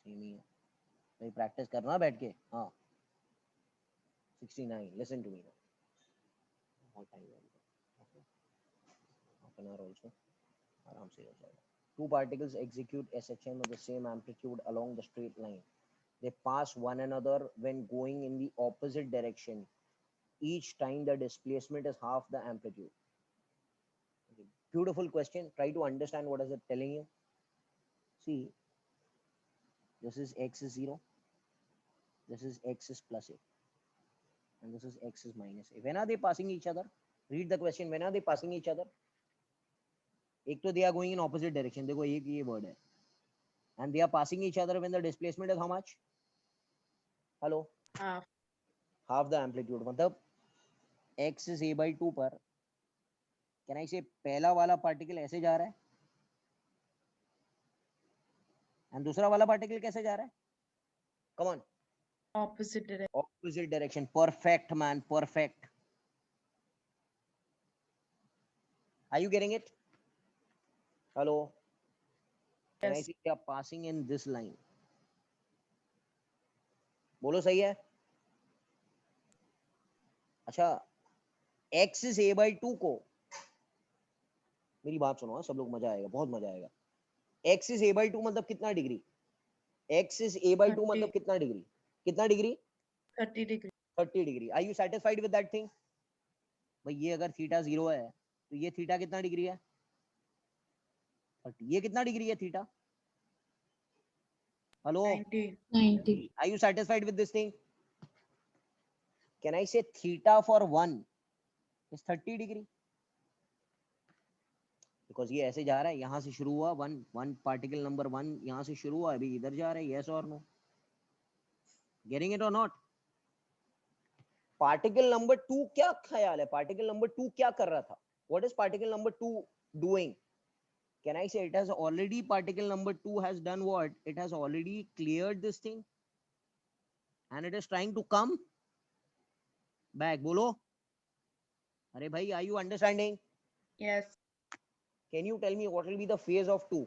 सेम ही है भाई प्रैक्टिस करना बैठ के हाँ 69 लिसन टू मी नाउ बहुत टाइम है हाफ एन आवर आल्सो आराम से हो जाएगा two particles execute SHM of the same amplitude along the straight line they pass one another when going in the opposite direction each time the displacement is half the amplitude okay. Beautiful question try to understand what is it telling you see this is x is 0 this is x is plus a and this is x is minus a when are they passing each other read the question when are they passing each other एक तो they are going in opposite direction देखो एक ये word है and they are passing each other when the displacement is how much hello Half. half the amplitude मतलब x is a by 2 पर can I say पहला वाला particle ऐसे जा रहा है and दूसरा वाला पार्टिकल कैसे जा रहा है come on Opposite direction. opposite direction perfect man perfect are you getting it hello can I Yes. say they are passing in this line बोलो सही है अच्छा x is a by 2 को मेरी बात सुनो सब लोग मजा आएगा बहुत मजा आएगा x is a by 2 मतलब कितना degree x is a by 2 मतलब 30. कितना degree 30 degree. 30 degree are you satisfied with that thing भाई ये अगर थीटा 0 है तो ये थीटा कितना डिग्री है 30 ये कितना डिग्री है theta hello 90. 90. are you satisfied with this thing can I say theta for 1 is 30 degree because ये ऐसे जा रहा है यहाँ से शुरू हुआ वन पार्टिकल नंबर 1 यहाँ से शुरू हुआ अभी इधर जा रहा है यस और नो गेटिंग इट और नॉट पार्टिकल नंबर 2 क्या ख्याल है पार्टिकल नंबर 2 क्या कर रहा था what is particle number 2 doing can I say it has already particle number 2 has done what it has already cleared this thing and it is trying to come back bolo अरे भाई are you understanding Yes. can you tell me what will be the phase of 2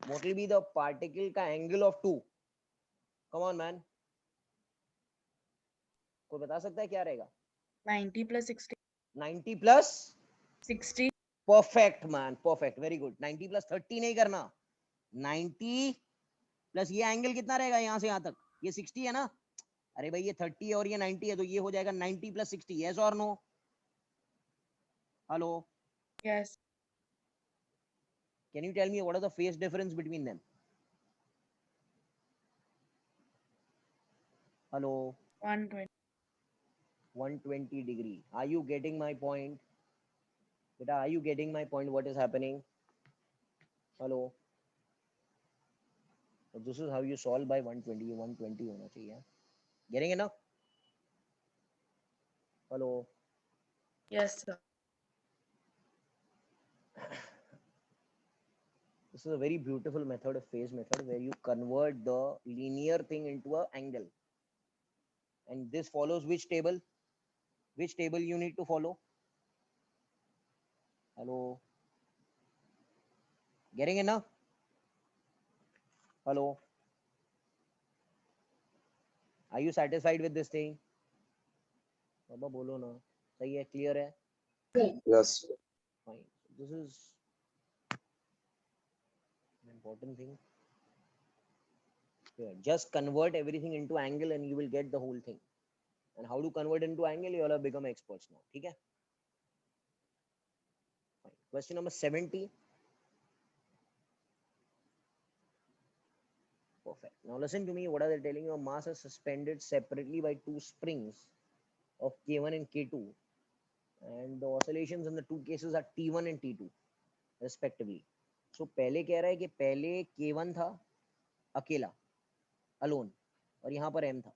what will be the particle का angle of 2 come on man कोई बता सकता है क्या रहेगा 90 plus 60. 90 plus 60. perfect man perfect very good 90 plus 30 नहीं करना 90 plus ये एंगल कितना रहेगा यहाँ से यहाँ तक ये 60 है ना अरे भाई ये 30 है और ये 90 है तो ये हो जाएगा 90 plus 60 yes or no hello Yes. can you tell me what is the phase difference between them hello 120. 120 degree are you getting my point beta are you getting my point what is happening hello so this is how you solve by 120 120 होना चाहिए getting it now hello Yes, sir. this is a very beautiful method of phase method where you convert the linear thing into an angle and this follows which table you need to follow hello getting it now hello are you satisfied with this thing बाबा बोलो ना सही है clear है Yes. fine this is an important thing here just convert everything into angle and you will get the whole thing and how to convert into angle you all have become experts now ठीक है fine question number 70 perfect now listen to me what are they telling you a mass is suspended separately by two springs of k1 and k2 and the oscillations in the two cases are t1 and t2 respectively so पहले कह रहा है कि पहले k1 था अकेला alone और यहाँ पर m था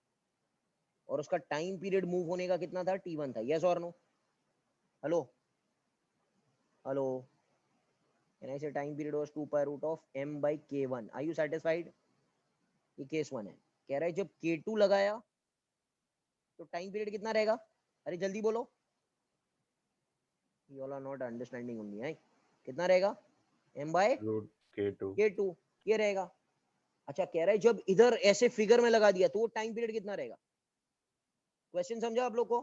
और उसका टाइम पीरियड मूव होने का कितना था t1 था यस और no hello hello can I say time period was 2 pi root of m by k1 are you satisfied ये केस 1 है कह रहा है जब k2 लगाया तो टाइम पीरियड कितना रहेगा अरे जल्दी बोलो You all are not understanding only, है कितना रहेगा m by root K2. k2 ये रहेगा। अच्छा कह रहा है जब इधर ऐसे फिगर में लगा दिया तो वो टाइम पीरियड कितना रहेगा? क्वेश्चन समझा आप लोग को?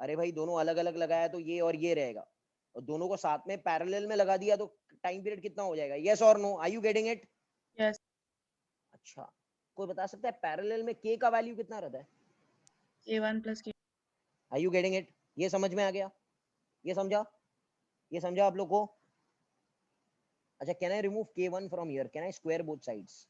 अरे भाई दोनों अलग अलग लगाया तो ये और ये रहेगा, और दोनों को साथ में पैरेलल में लगा दिया तो टाइम पीरियड कितना हो जाएगा? यस और no? Are you getting it? Yes. अच्छा कोई बता सकता है पैरेलल में k का वैल्यू कितना रहता है? K1 plus K. Are you getting it? ये समझ में आ गया? ये समझा? ये समझा आप लोग को? अच्छा can I remove k1 from here? Can I square both sides?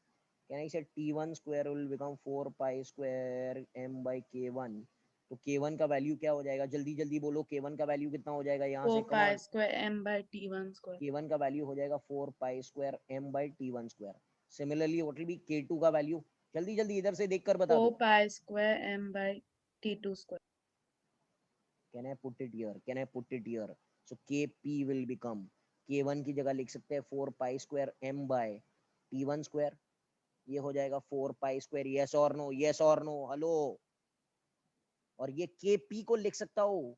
Can I से t1 square will become 4 pi square m by k1? तो k1 का वैल्यू क्या हो जाएगा? जल्दी जल्दी बोलो, k1 का वैल्यू कितना हो जाएगा यहाँ से? 4 pi square m by T1 square. k1 का वैल्यू हो जाएगा 4 pi square m by t1 square. Similarly what will B k2 का वैल्यू? जल्दी जल्दी इधर से देखकर बता 4 दो। pi square m by T2 square. Can I put it here? Can I put it here? So kp will become, k1 की जगह लिख सकते हैं 4 pi square m by t1 square, ये हो जाएगा 4 पाई स्क्वायर। यस और नो? यस और नो? हेलो। और ये kp को लिख सकता हो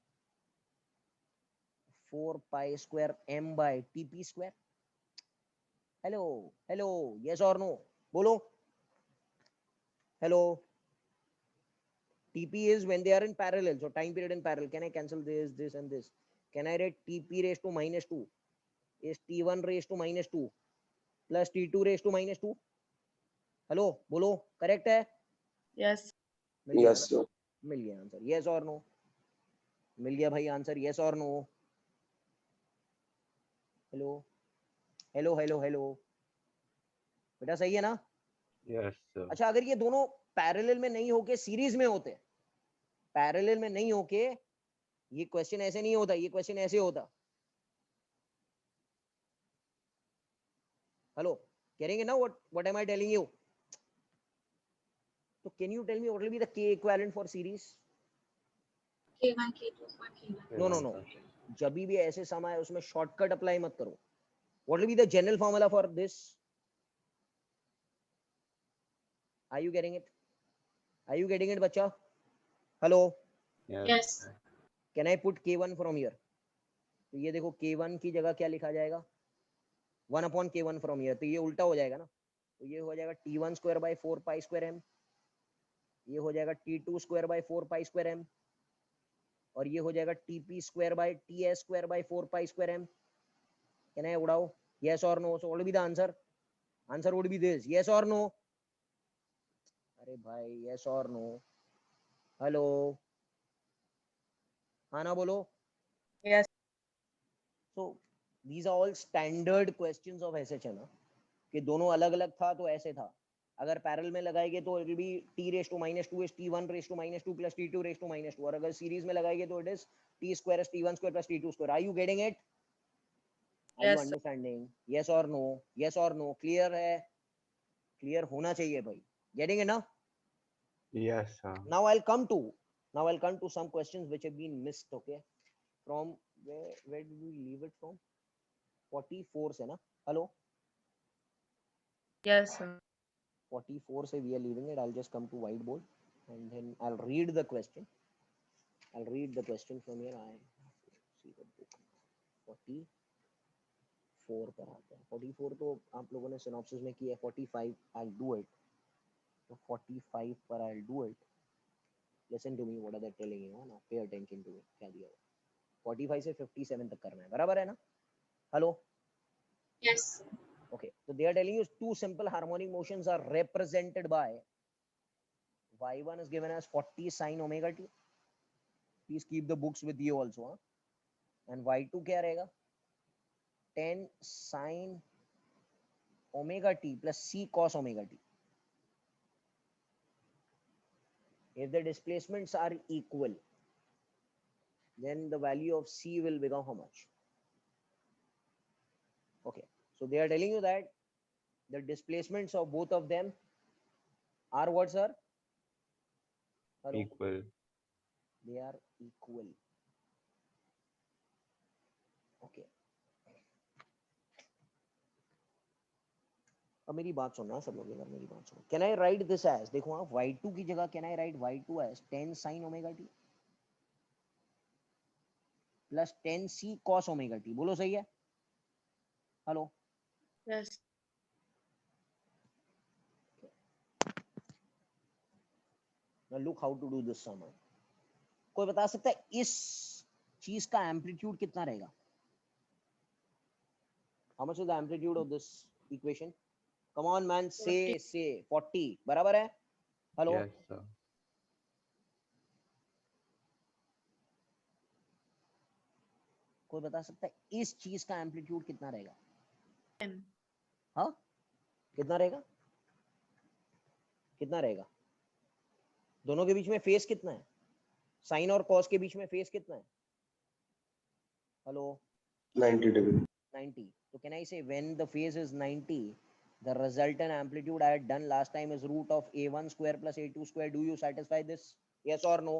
4 pi square m by tp square. Hello hello, yes और नो बोलो। Hello. tp is when they are in parallel, so time period in parallel. Can I cancel this and this? Can I write tp raised to minus 2 is t1 raised to minus 2 plus t2 raised to minus 2? Hello बोलो, correct है? Yes. मिल गया Yes, ना? sir. मिल गया answer, yes और no? मिल गया भाई आंसर, यस और no? Hello hello hello hello, बेटा सही है ना? Yes, sir. अच्छा अगर ये दोनों पैरेलल में नहीं होके सीरीज में होते, पैरेलल में नहीं होके ये क्वेश्चन ऐसे नहीं होता, ये क्वेश्चन ऐसे होता। हेलो, करेंगे ना? What am I telling you? तो can you tell me what will be the k equivalent for series? K1, K2, K1. No no no, जब भी ऐसे सम आए उसमें शॉर्टकट अप्लाई मत करो। What will be the general formula for this? Are you getting it? Are you getting it बच्चा? Hello. Yes. Yes. Can I put k1 from here? तो ये देखो k1 की जगह क्या लिखा जाएगा? 1 अपॉन k1 फ्रॉम हियर, तो ये उल्टा हो जाएगा ना, तो ये हो जाएगा t1 square by 4 pi square m, ये हो जाएगा t2 square by 4 pi square m, और ये हो जाएगा tp square by ts square by 4 pi square m। Can I उड़ाओ? यस और no? So what will be the answer? Answer would be this, yes और नो? अरे भाई yes और नो? हेलो, हाँ ना बोलो। Yes. So these are all standard questions of SHM, कि दोनों अलग अलग था तो ऐसे था, अगर पैरेलल में लगाएंगे तो it will be t raise to minus 2 is t1 raise to minus 2 plus t2 raise to minus 2, और अगर सीरीज में लगाएंगे तो it is t square is t1 square plus t2 square. Are you getting it? Are you Yes, sir. Understanding? Yes और no? Yes और no? Clear है? Clear होना चाहिए भाई। गेटिंग इट ना? Yes, sir. now I'll come to some questions which have been missed, okay? From where did we leave it from? 44 से ना? Hello, Yes, sir. 44 से we are leaving it. I'll just come to whiteboard and then I'll read the question. I'll read the question from here. I see the book. 44 पर आते हैं। 44 तो आप लोगों ने सिनॉप्सिस में किया है। 45 I'll do it. तो 45 पर I'll do it. Listen to me, what are they telling you? Now pay attention to me. क्या दिया हुआ? 45 से 57 तक करना है, बराबर है ना? Hello, Yes. okay, so they are telling you two simple harmonic motions are represented by y1 is given as 40 sin omega t. Please keep the books with you also, huh? And y2 क्या रहेगा? 10 sin omega t plus c cos omega t. If the displacements are equal, then the value of c will become how much? Okay, so they are telling you that the displacements of both of them are what, sir? Hello? Equal. They are equal. Okay. अब मेरी बात सुनना सब लोग, अगर मेरी बात सुनो। Can I write this as, देखो आप y2 की जगह can I write y2 as 10 sin omega t? Plus 10c cos omega t। बोलो सही है? Hello, Yes. now look how to do this sum। कोई बता सकता है इस चीज का एम्पलीट्यूड कितना रहेगा? How much is the amplitude of this equation? Come on man, 40. say 40 बराबर है? Hello, Yes, sir. कोई बता सकता है इस चीज का एम्पलीट्यूड कितना रहेगा? M. हाँ, कितना रहेगा? कितना रहेगा? दोनों के बीच में फेस कितना है? साइन और कॉस के बीच में फेस कितना है? Hello, 90 degree. 90. So can I say when the phase is 90, the resultant amplitude I had done last time is root of a1 square plus a2 square. Do you satisfy this? Yes or no?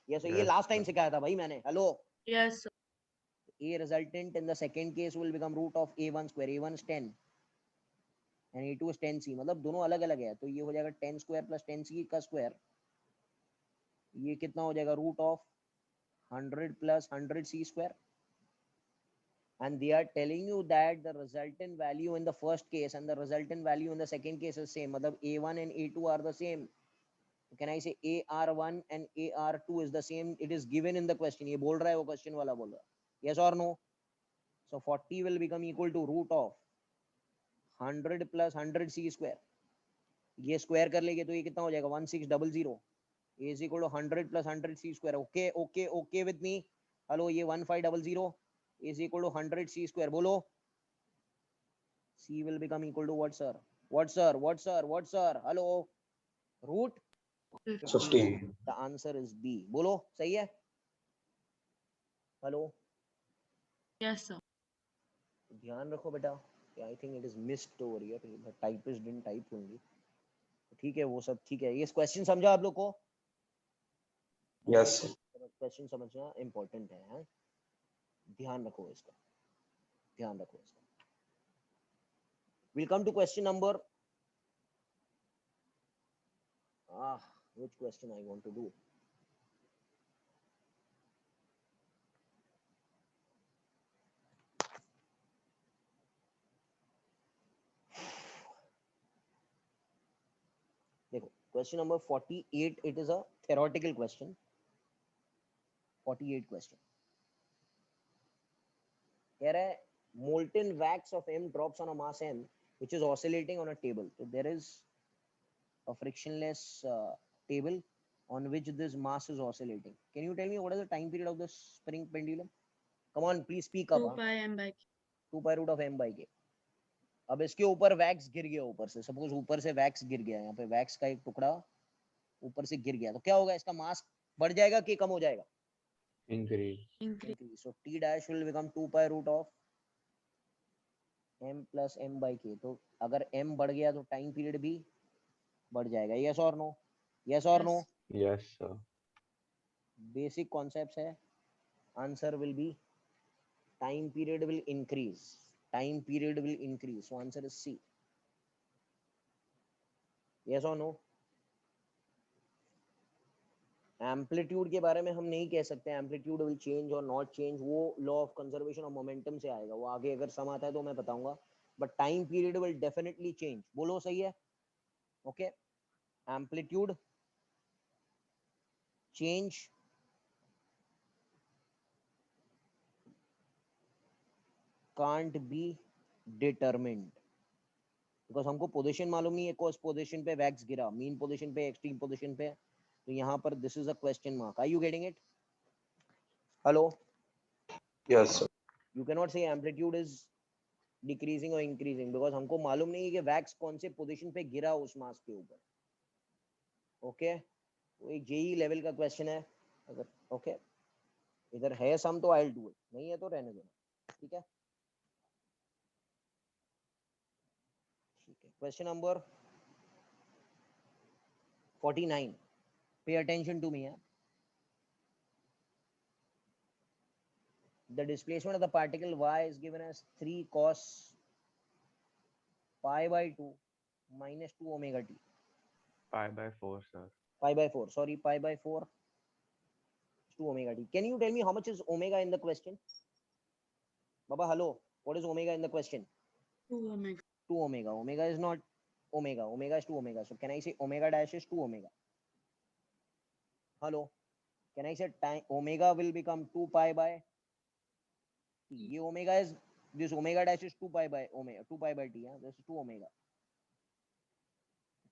Yes. ये Yes, last time sir. सिखाया था भाई मैंने। Hello, Yes. Sir. a resultant in the second case will become root of a1 square। a1 is 10 and a2 is 10c, मतलब दोनों अलग अलग है, तो ये हो जाएगा 10 square plus 10c का स्क्वायर। ये कितना हो जाएगा? Root of 100 plus 100c square। And they are telling you that the resultant value in the first case and the resultant value in the second case is same, matlab a1 and a2 are the same। Can I say ar1 and ar2 is the same? It is given in the question। ये बोल रहा है वो question वाला बोल रहा है। Yes or no? So 40 will become equal to root of 100 plus 100c square। ये स्क्वायर कर लेंगे तो ये कितना हो जाएगा? 1600 is equal to 100 plus 100c square। okay with me? Hello, ये 1500 is equal to 100c square। बोलो, c will become equal to what sir? What sir? Hello, root? 15. The answer is B। बोलो, सही है? Hello, Yes, sir. ध्यान रखो बेटा। I think it is missed over here। The typist didn't type only। ठीक है, वो सब ठीक है। ये क्वेश्चन समझा आप लोग को? Yes, sir. क्वेश्चन समझना इम्पोर्टेंट है, ध्यान रखो इसका, ध्यान रखो इसका। We'll come to question number which question I want to do? देखो, question number 48, it is a theoretical question। 48 question कह रहा है molten wax of M drops on a mass M which is oscillating on a table। So there is a frictionless table on which this mass is oscillating। Can you tell me what is the time period of this spring pendulum? Come on, please speak up। 2 pi m by k. 2 pi root of m by k। अब इसके ऊपर wax गिर गया, ऊपर से suppose ऊपर से wax गिर गया, यहाँ पे वैक्स का एक टुकड़ा ऊपर से गिर गया, तो क्या होगा? इसका मास बढ़ जाएगा कि कम हो जाएगा? Increase. Increase. So t dash will become 2 pi root of m plus m by k। तो अगर m बढ़ गया तो टाइम पीरियड भी बढ़ जाएगा। यस और नो? यस और no? Yes. Yes, sir. Basic concepts है। Answer will be time period will increase. Time period will increase. So answer is C. Yes और नो? एम्पलीट्यूड के बारे में हम नहीं कह सकते एम्पलीट्यूड विल चेंज और नॉट चेंज, वो law of conservation of momentum से आएगा, वो आगे अगर सम आता है तो मैं बताऊंगा। But time period will definitely change. बोलो सही है? Okay, amplitude change can't be determined because हमको पोजीशन मालूम नहीं है, कौन पोजीशन पे वैक्स गिरा, मीन पोजीशन पे, एक्सट्रीम पोजीशन पे। तो यहाँ पर this is a question mark. Are you getting it? Hello, Yes, sir. You can not say amplitude is decreasing और इंक्रीजिंग बिकॉज हमको मालूम नहीं है कि वैक्स कौन से पोजीशन पे गिरा उस मास के ऊपर। ओके, वो एक जेई लेवल का क्वेश्चन है। अगर ओके इधर है सम तो आई विल डू इट, नहीं है तो रहने देना। ठीक है, ठीक है। Question number 49, pay attention to me. The displacement of the particle y is given as 3 cos pi by 2 minus 2 omega t। Pi by 4, sir. Pi by 4, sorry, pi by 4 2 omega t. Can you tell me how much is omega in the question? Baba, hello. What is omega in the question? 2 omega. 2 omega. Omega is not omega. Omega is 2 omega. So can I say omega dash is 2 omega? Hello. Can I say time omega will become 2 pi by t? ये omega is this omega dash is 2 pi by omega 2 pi by t. Yeah, this is 2 omega.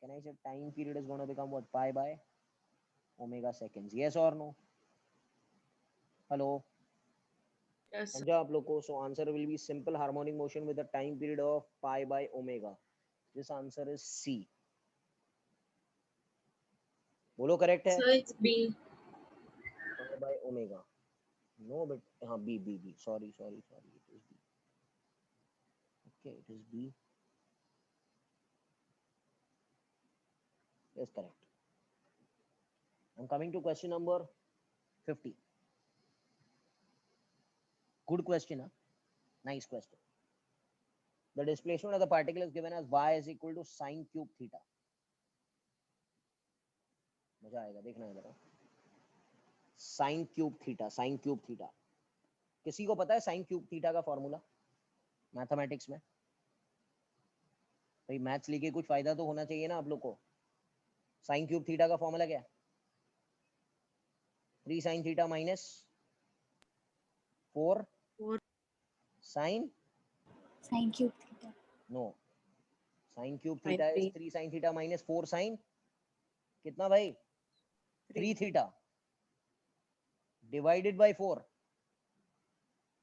Can I say time period is going to become what? Pi by omega seconds? Yes or no? Hello. Yes, sir. समझा आप लोग को? So answer will be simple harmonic motion with a time period of pi by omega. This answer is C. बोलो correct है? So it's B. Pi by omega. No, but हाँ B. Sorry. It is B. Okay, it is B. Yes, correct. I'm coming to question number 50. Good question, huh? Nice question. The displacement of the particle is given as y is equal to sine cube theta. मजा आएगा, देखना है जरा. Sine cube theta. किसी को पता है sine cube theta का फॉर्मूला मैथमेटिक्स में? भाई मैथ्स लेके कुछ फायदा तो होना चाहिए ना आप लोग को. साइन क्यूब थीटा का फॉर्मूला क्या है? 3 sin theta minus 4 4 sin Sine cube theta. no sin cube Sin theta is three. 3 sin theta minus 4 sin कितना भाई? 3 theta divided by 4.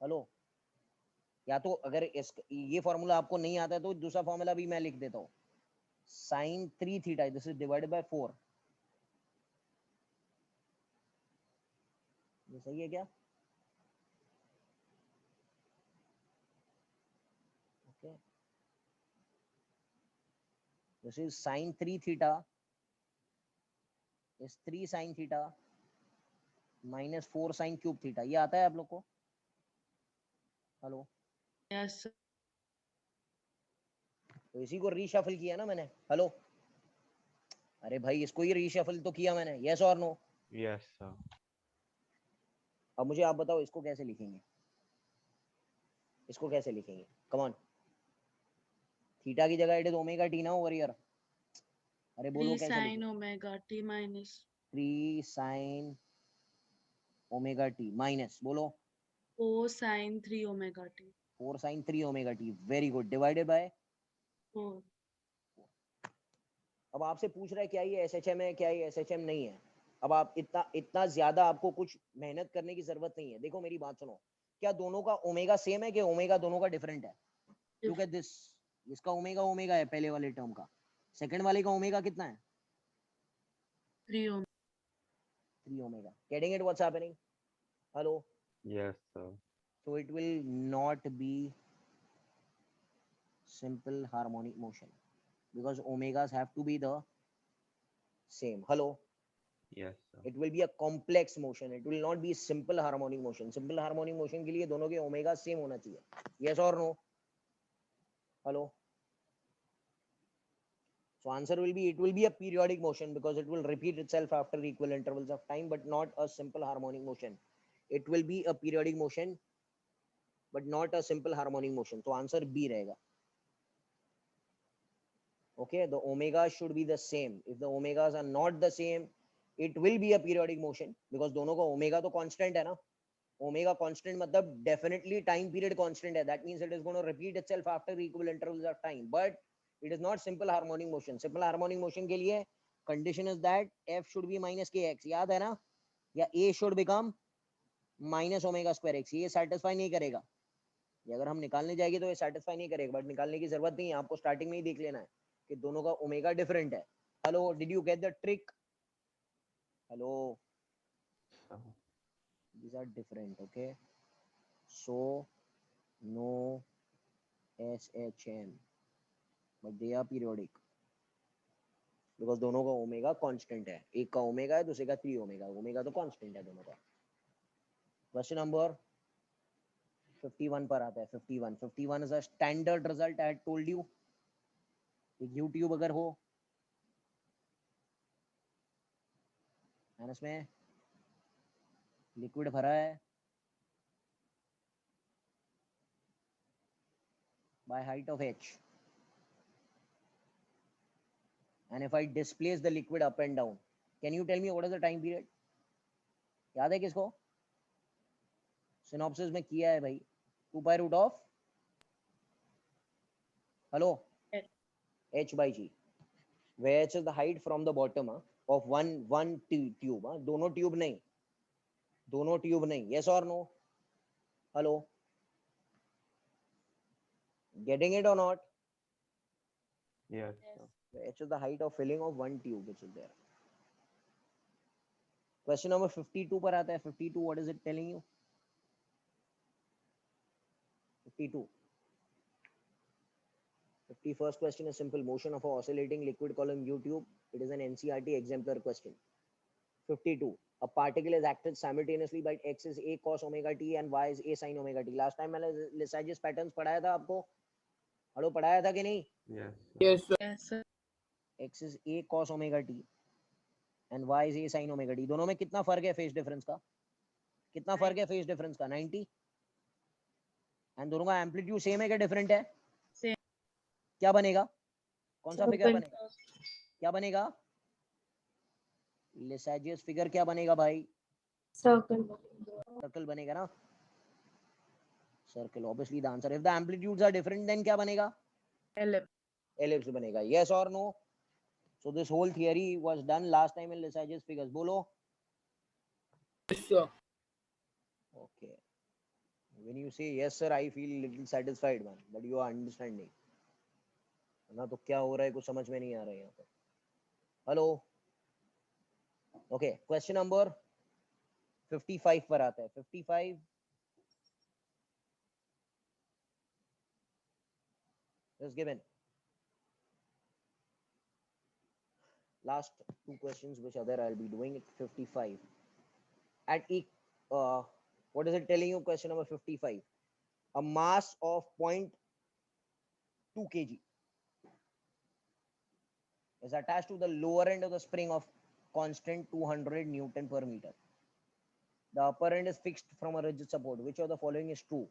हेलो, या तो अगर ये फॉर्मूला आपको नहीं आता है तो दूसरा फॉर्मूला भी मैं लिख देता हूँ. sin 3 theta this is divided by 4. ये सही है क्या? Okay, this is sin 3 theta is 3 sin theta minus 4 sin cube theta. ये आता है आप लोग को? Hello, yes, sir. तो इसी को रीशफल किया ना मैंने. हेलो, अरे भाई इसको ही रीशफल तो किया मैंने. यस और नो? Yes, sir. अब मुझे आप बताओ इसको कैसे लिखेंगे? इसको कैसे लिखेंगे? Come on. थीटा की जगह इट इज ओमेगा टी ना ओवर हियर. अरे बोलो 3 कैसे sin लिखेंगे? omega t minus 3 sin omega T minus बोलो 4 sin 3 omega t. 4 sin 3 omega T. Very good. Divided by. 4. अब आपसे पूछ रहा है क्या ये एसएचएम है, क्या ये एसएचएम नहीं है. अब आप इतना ज्यादा आपको कुछ मेहनत करने की जरूरत नहीं है. देखो मेरी बात सुनो. क्या दोनों का ओमेगा सेम है कि ओमेगा दोनों का डिफरेंट है? Look at this. इसका ओमेगा है पहले वाले टर्म का. सेकंड वाले का ओमेगा कितना है? 3 omega. 3 omega. Getting it what's happening? Hello. Yes, sir. So it will not be simple harmonic motion because omegas have to be the same. Hello. Yes, sir. It will be a complex motion. It will not be simple harmonic motion. Simple harmonic motion के लिए दोनों के omega same होना चाहिए. Yes or no? Hello. So answer will be, it will be a periodic motion because it will repeat itself after equal intervals of time, but not a simple harmonic motion. It will be a periodic motion, but not a simple harmonic motion. So answer B रहेगा. Okay, the omega should be the same. If the omegas are not the same, it will be a periodic motion because दोनों का omega तो constant है ना. Omega constant मतलब definitely time period constant है. That means it is going to repeat itself after equal intervals of time. But it is not simple harmonic motion. Simple harmonic motion के लिए condition is that f should be minus kx. याद है ना? या a should become minus omega square x. ये satisfy नहीं करेगा. ये अगर हम निकालने जाएंगे तो ये satisfy नहीं करेगा. But निकालने की जरूरत नहीं है. आपको starting में ही देख लेना है कि दोनों का ओमेगा डिफरेंट है. Hello, did you get the trick? Hello, So, these are different. Okay, so no SHM, but they are periodic because दोनों का ओमेगा कांस्टेंट है. एक का ओमेगा है, दूसरे का 3 ओमेगा. ओमेगा तो कांस्टेंट है दोनों का. क्वेश्चन नंबर 51 पर आता है. 51 is a standard result. I had told you. YouTube अगर हो इसमें लिक्विड भरा है by height of h, and if I displace the liquid up and down, can you tell me what is the time period? याद है किसको? Synopsis में किया है भाई, 2 pi root of hello h by g, where h is the height from the bottom of one tube. दोनों tube नहीं, yes or no? Hello, getting it or not? Yes, Yes. sir. H is the height of filling of one tube which is there. Question number 52 पर आता है. 52, what is it telling you? 52. 51st question is simple. Motion of a oscillating liquid column U tube. It is an NCERT exemplar question. 52. A particle is acted simultaneously by x is a cos omega t and y is a sin omega t. Last time मैंने Lissajous patterns पढ़ाया था आपको. Hello पढ़ाया था कि नहीं? Yes, sir. Yes, sir. Yes, sir. x is a cos omega t and y is a sin omega t. दोनों में कितना फर्क है फेज डिफरेंस का? कितना फर्क है फेज डिफरेंस का? 90. एंड दोनों का एम्पलीट्यूड सेम है क्या डिफरेंट है? Same. क्या बनेगा? कौन सा फिगर Open. बनेगा? क्या बनेगा? Lissajous फिगर क्या बनेगा भाई? Circle. सर्कल बनेगा ना? Circle. Obviously the answer. If the amplitudes are different, then क्या बनेगा? Ellipse. Ellipse बनेगा. Yes or no? So this whole theory was done last time in Lissajous figures. बोलो. Yes, sir. Okay. When you say yes sir, I feel little satisfied man. But you are understanding. ना तो क्या हो रहा है कुछ समझ में नहीं आ रहा है यहाँ पर. Hello. Okay. Question number 55 पर आता है. 55. is given. Last two questions which are there, I'll be doing it. 55. At what is it telling you? Question number 55. A mass of 0.2 kg is attached to the lower end of the spring of constant 200 Newton per meter. The upper end is fixed from a rigid support. Which of the following is true?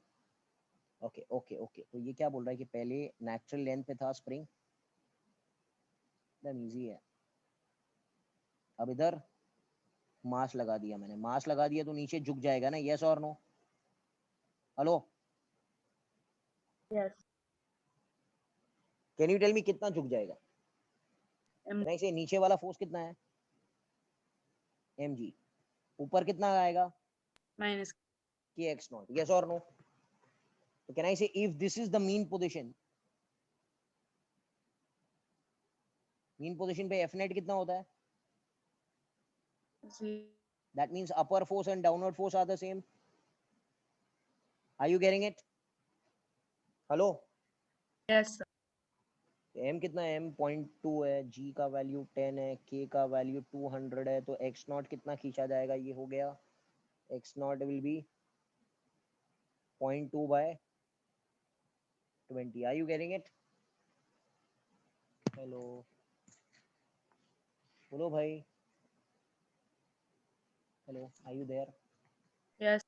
Okay. तो ये क्या बोल रहा है कि पहले natural length पे था स्प्रिंग. एकदम इजी है. अब इधर मास लगा दिया मैंने. मास लगा दिया तो नीचे झुक जाएगा ना? यस और no? Hello, Yes. Can you tell me कितना झुक जाएगा? M. नहीं से नीचे वाला फोर्स कितना है? mg. ऊपर कितना आएगा? Minus. kx not. यस और नो? तो कैन आई से if this is the mean position, mean position पे f net कितना होता है? Zero. That means upper force and downward force are the same. Are you getting it? Hello, Yes, sir. m कितना है? m 0.2 है, g का value 10 है, k का वैल्यू 200 है, तो x नॉट कितना खींचा जाएगा? ये हो गया x not will be 0.2 by 20. Are you getting it? Hello, बोलो भाई. Hello, are you there? Yes.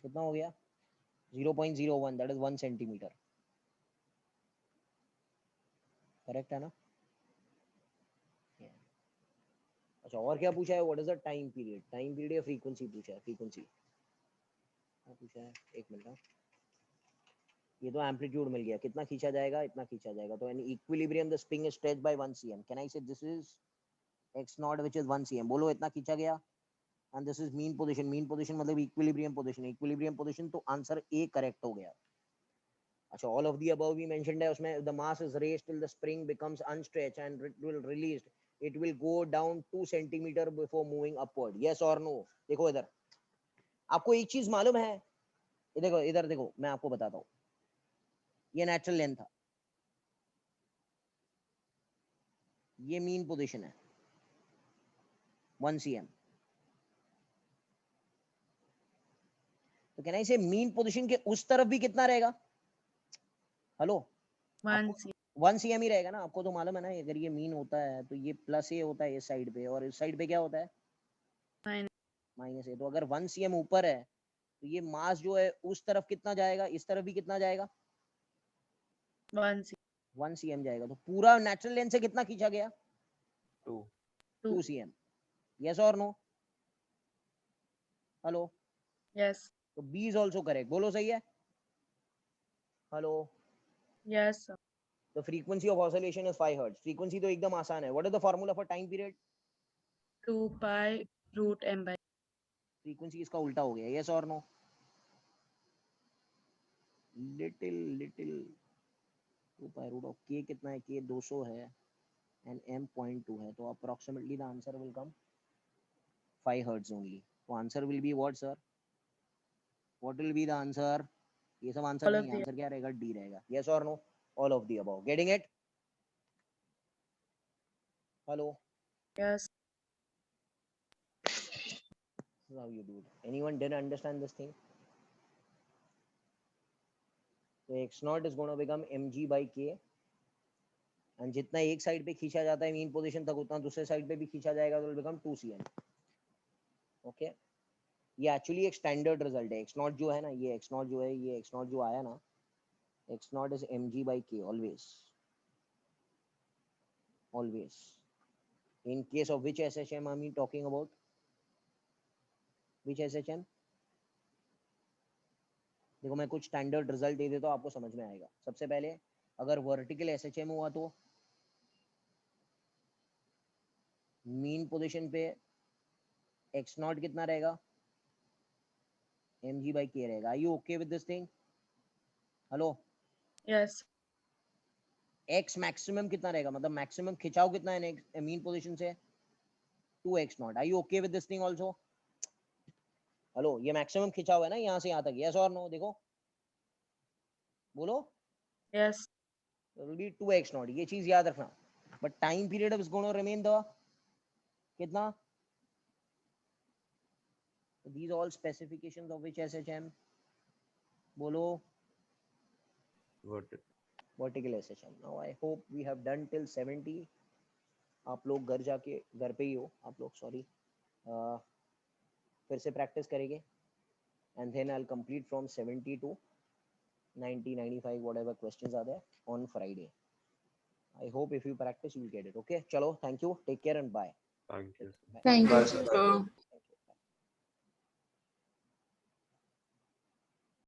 कितना हो गया? 0.01, that is 1 centimeter. करेक्ट है ना? अच्छा, और क्या पूछा है? What is the time period? Time period या फ्रीक्वेंसी पूछा है? फ्रीक्वेंसी क्या पूछा है? एक मिनट. ये तो एम्पलीट्यूड मिल गया. कितना खींचा जाएगा? इतना खींचा जाएगा. तो in equilibrium the spring is stretched by 1 cm. Can I say this is x naught which is 1 cm? बोलो, इतना खींचा गया. And this is mean position. Mean position मतलब इक्विलिब्रियम पोजीशन. इक्विलिब्रियम पोजीशन, तो आंसर ए करेक्ट हो गया. अच्छा, all of the above भी मेंशन्ड है उसमें. The mass is raised till the spring becomes unstretched and it will released. It will go down 2 centimetre before moving upward. Yes और no? देखो इधर, आपको एक चीज मालूम है? ये देखो, इधर देखो, मैं आपको बताता हूँ. ये नेचुरल लेंथ था, ये मीन पोजीशन है 1 cm. तो कैन आई से मीन पोजीशन के उस तरफ भी कितना रहेगा? Hello, 1 cm. 1 cm ही रहेगा ना? आपको तो मालूम है ना, अगर ये मीन होता है तो ये प्लस ए होता है इस साइड पे, और इस साइड पे क्या होता है? Minus. -a, तो अगर 1 cm ऊपर है तो ये मास जो है उस तरफ कितना जाएगा, इस तरफ भी कितना जाएगा, 1 cm. 1 cm जाएगा। तो पूरा नेचुरल लेंथ से कितना खींचा गया, 2. 2 cm। यस और नो? हेलो? Yes. तो B इज ऑल्सो करेक्ट, बोलो सही है? Hello? Yes, sir. The frequency of oscillation is 5 hertz. Frequency तो एकदम आसान है। What is the formula for time period? 2 pi root m by. Frequency इसका उल्टा हो गया। Yes or no? Little 2 pi root of k कितना है? K 200 है and m 0.2 है, तो approximately the answer will come 5 hertz only. तो answer will be what, sir? What will be the answer? ये सब आंसर All of नहीं, the answer क्या रहेगा? D रहेगा। Yes or no? All of the above. Getting it? Hello? Yes. This is how you do it. Anyone didn't understand this thing? So x naught is going to become mg by k, and जितना एक side पे खींचा जाता है mean position तक, उतना दूसरे side पे भी खींचा जाएगा, तो विल बिकम 2 cm। ओके, ये एक्चुअली एक स्टैंडर्ड रिजल्ट है। x नॉट जो है ना, ये x नॉट जो है, ये x नॉट जो आया ना, x not is mg by k always, always। In case of which SHM are we talking about? Which SHM? देखो मैं कुछ स्टैंडर्ड रिजल्ट दे देता हूँ, आपको समझ में आएगा। सबसे पहले अगर वर्टिकल SHM हुआ तो मीन पोजीशन पे x नॉट कितना रहेगा, mg by k रहेगा। Are you okay with this thing? Hello? Yes. x maximum कितना रहेगा, मतलब मैक्सिमम खिंचाव कितना है मीन पोजीशन से, 2x not. Are you okay with this thing also? Hello, ये मैक्सिमम खिंचाव है ना यहाँ से यहाँ तक। यस और नो? देखो बोलो। Yes. It will be 2x not, ये चीज याद रखना। But time period is going to remain the कितना? These all specifications of which SHM? बोलो। Vertical. Vertical SHM. Now I hope we have done till 70. आप लोग घर जाके, घर पे ही हो आप लोग, सॉरी, फिर से प्रैक्टिस करेंगे, and then I'll complete from 70 to 90, 95, whatever questions are there on Friday. I hope if you practice, you'll get it. Okay, chalo, thank you, take care and bye. Thank you. Bye. Thank you. Bye, sir.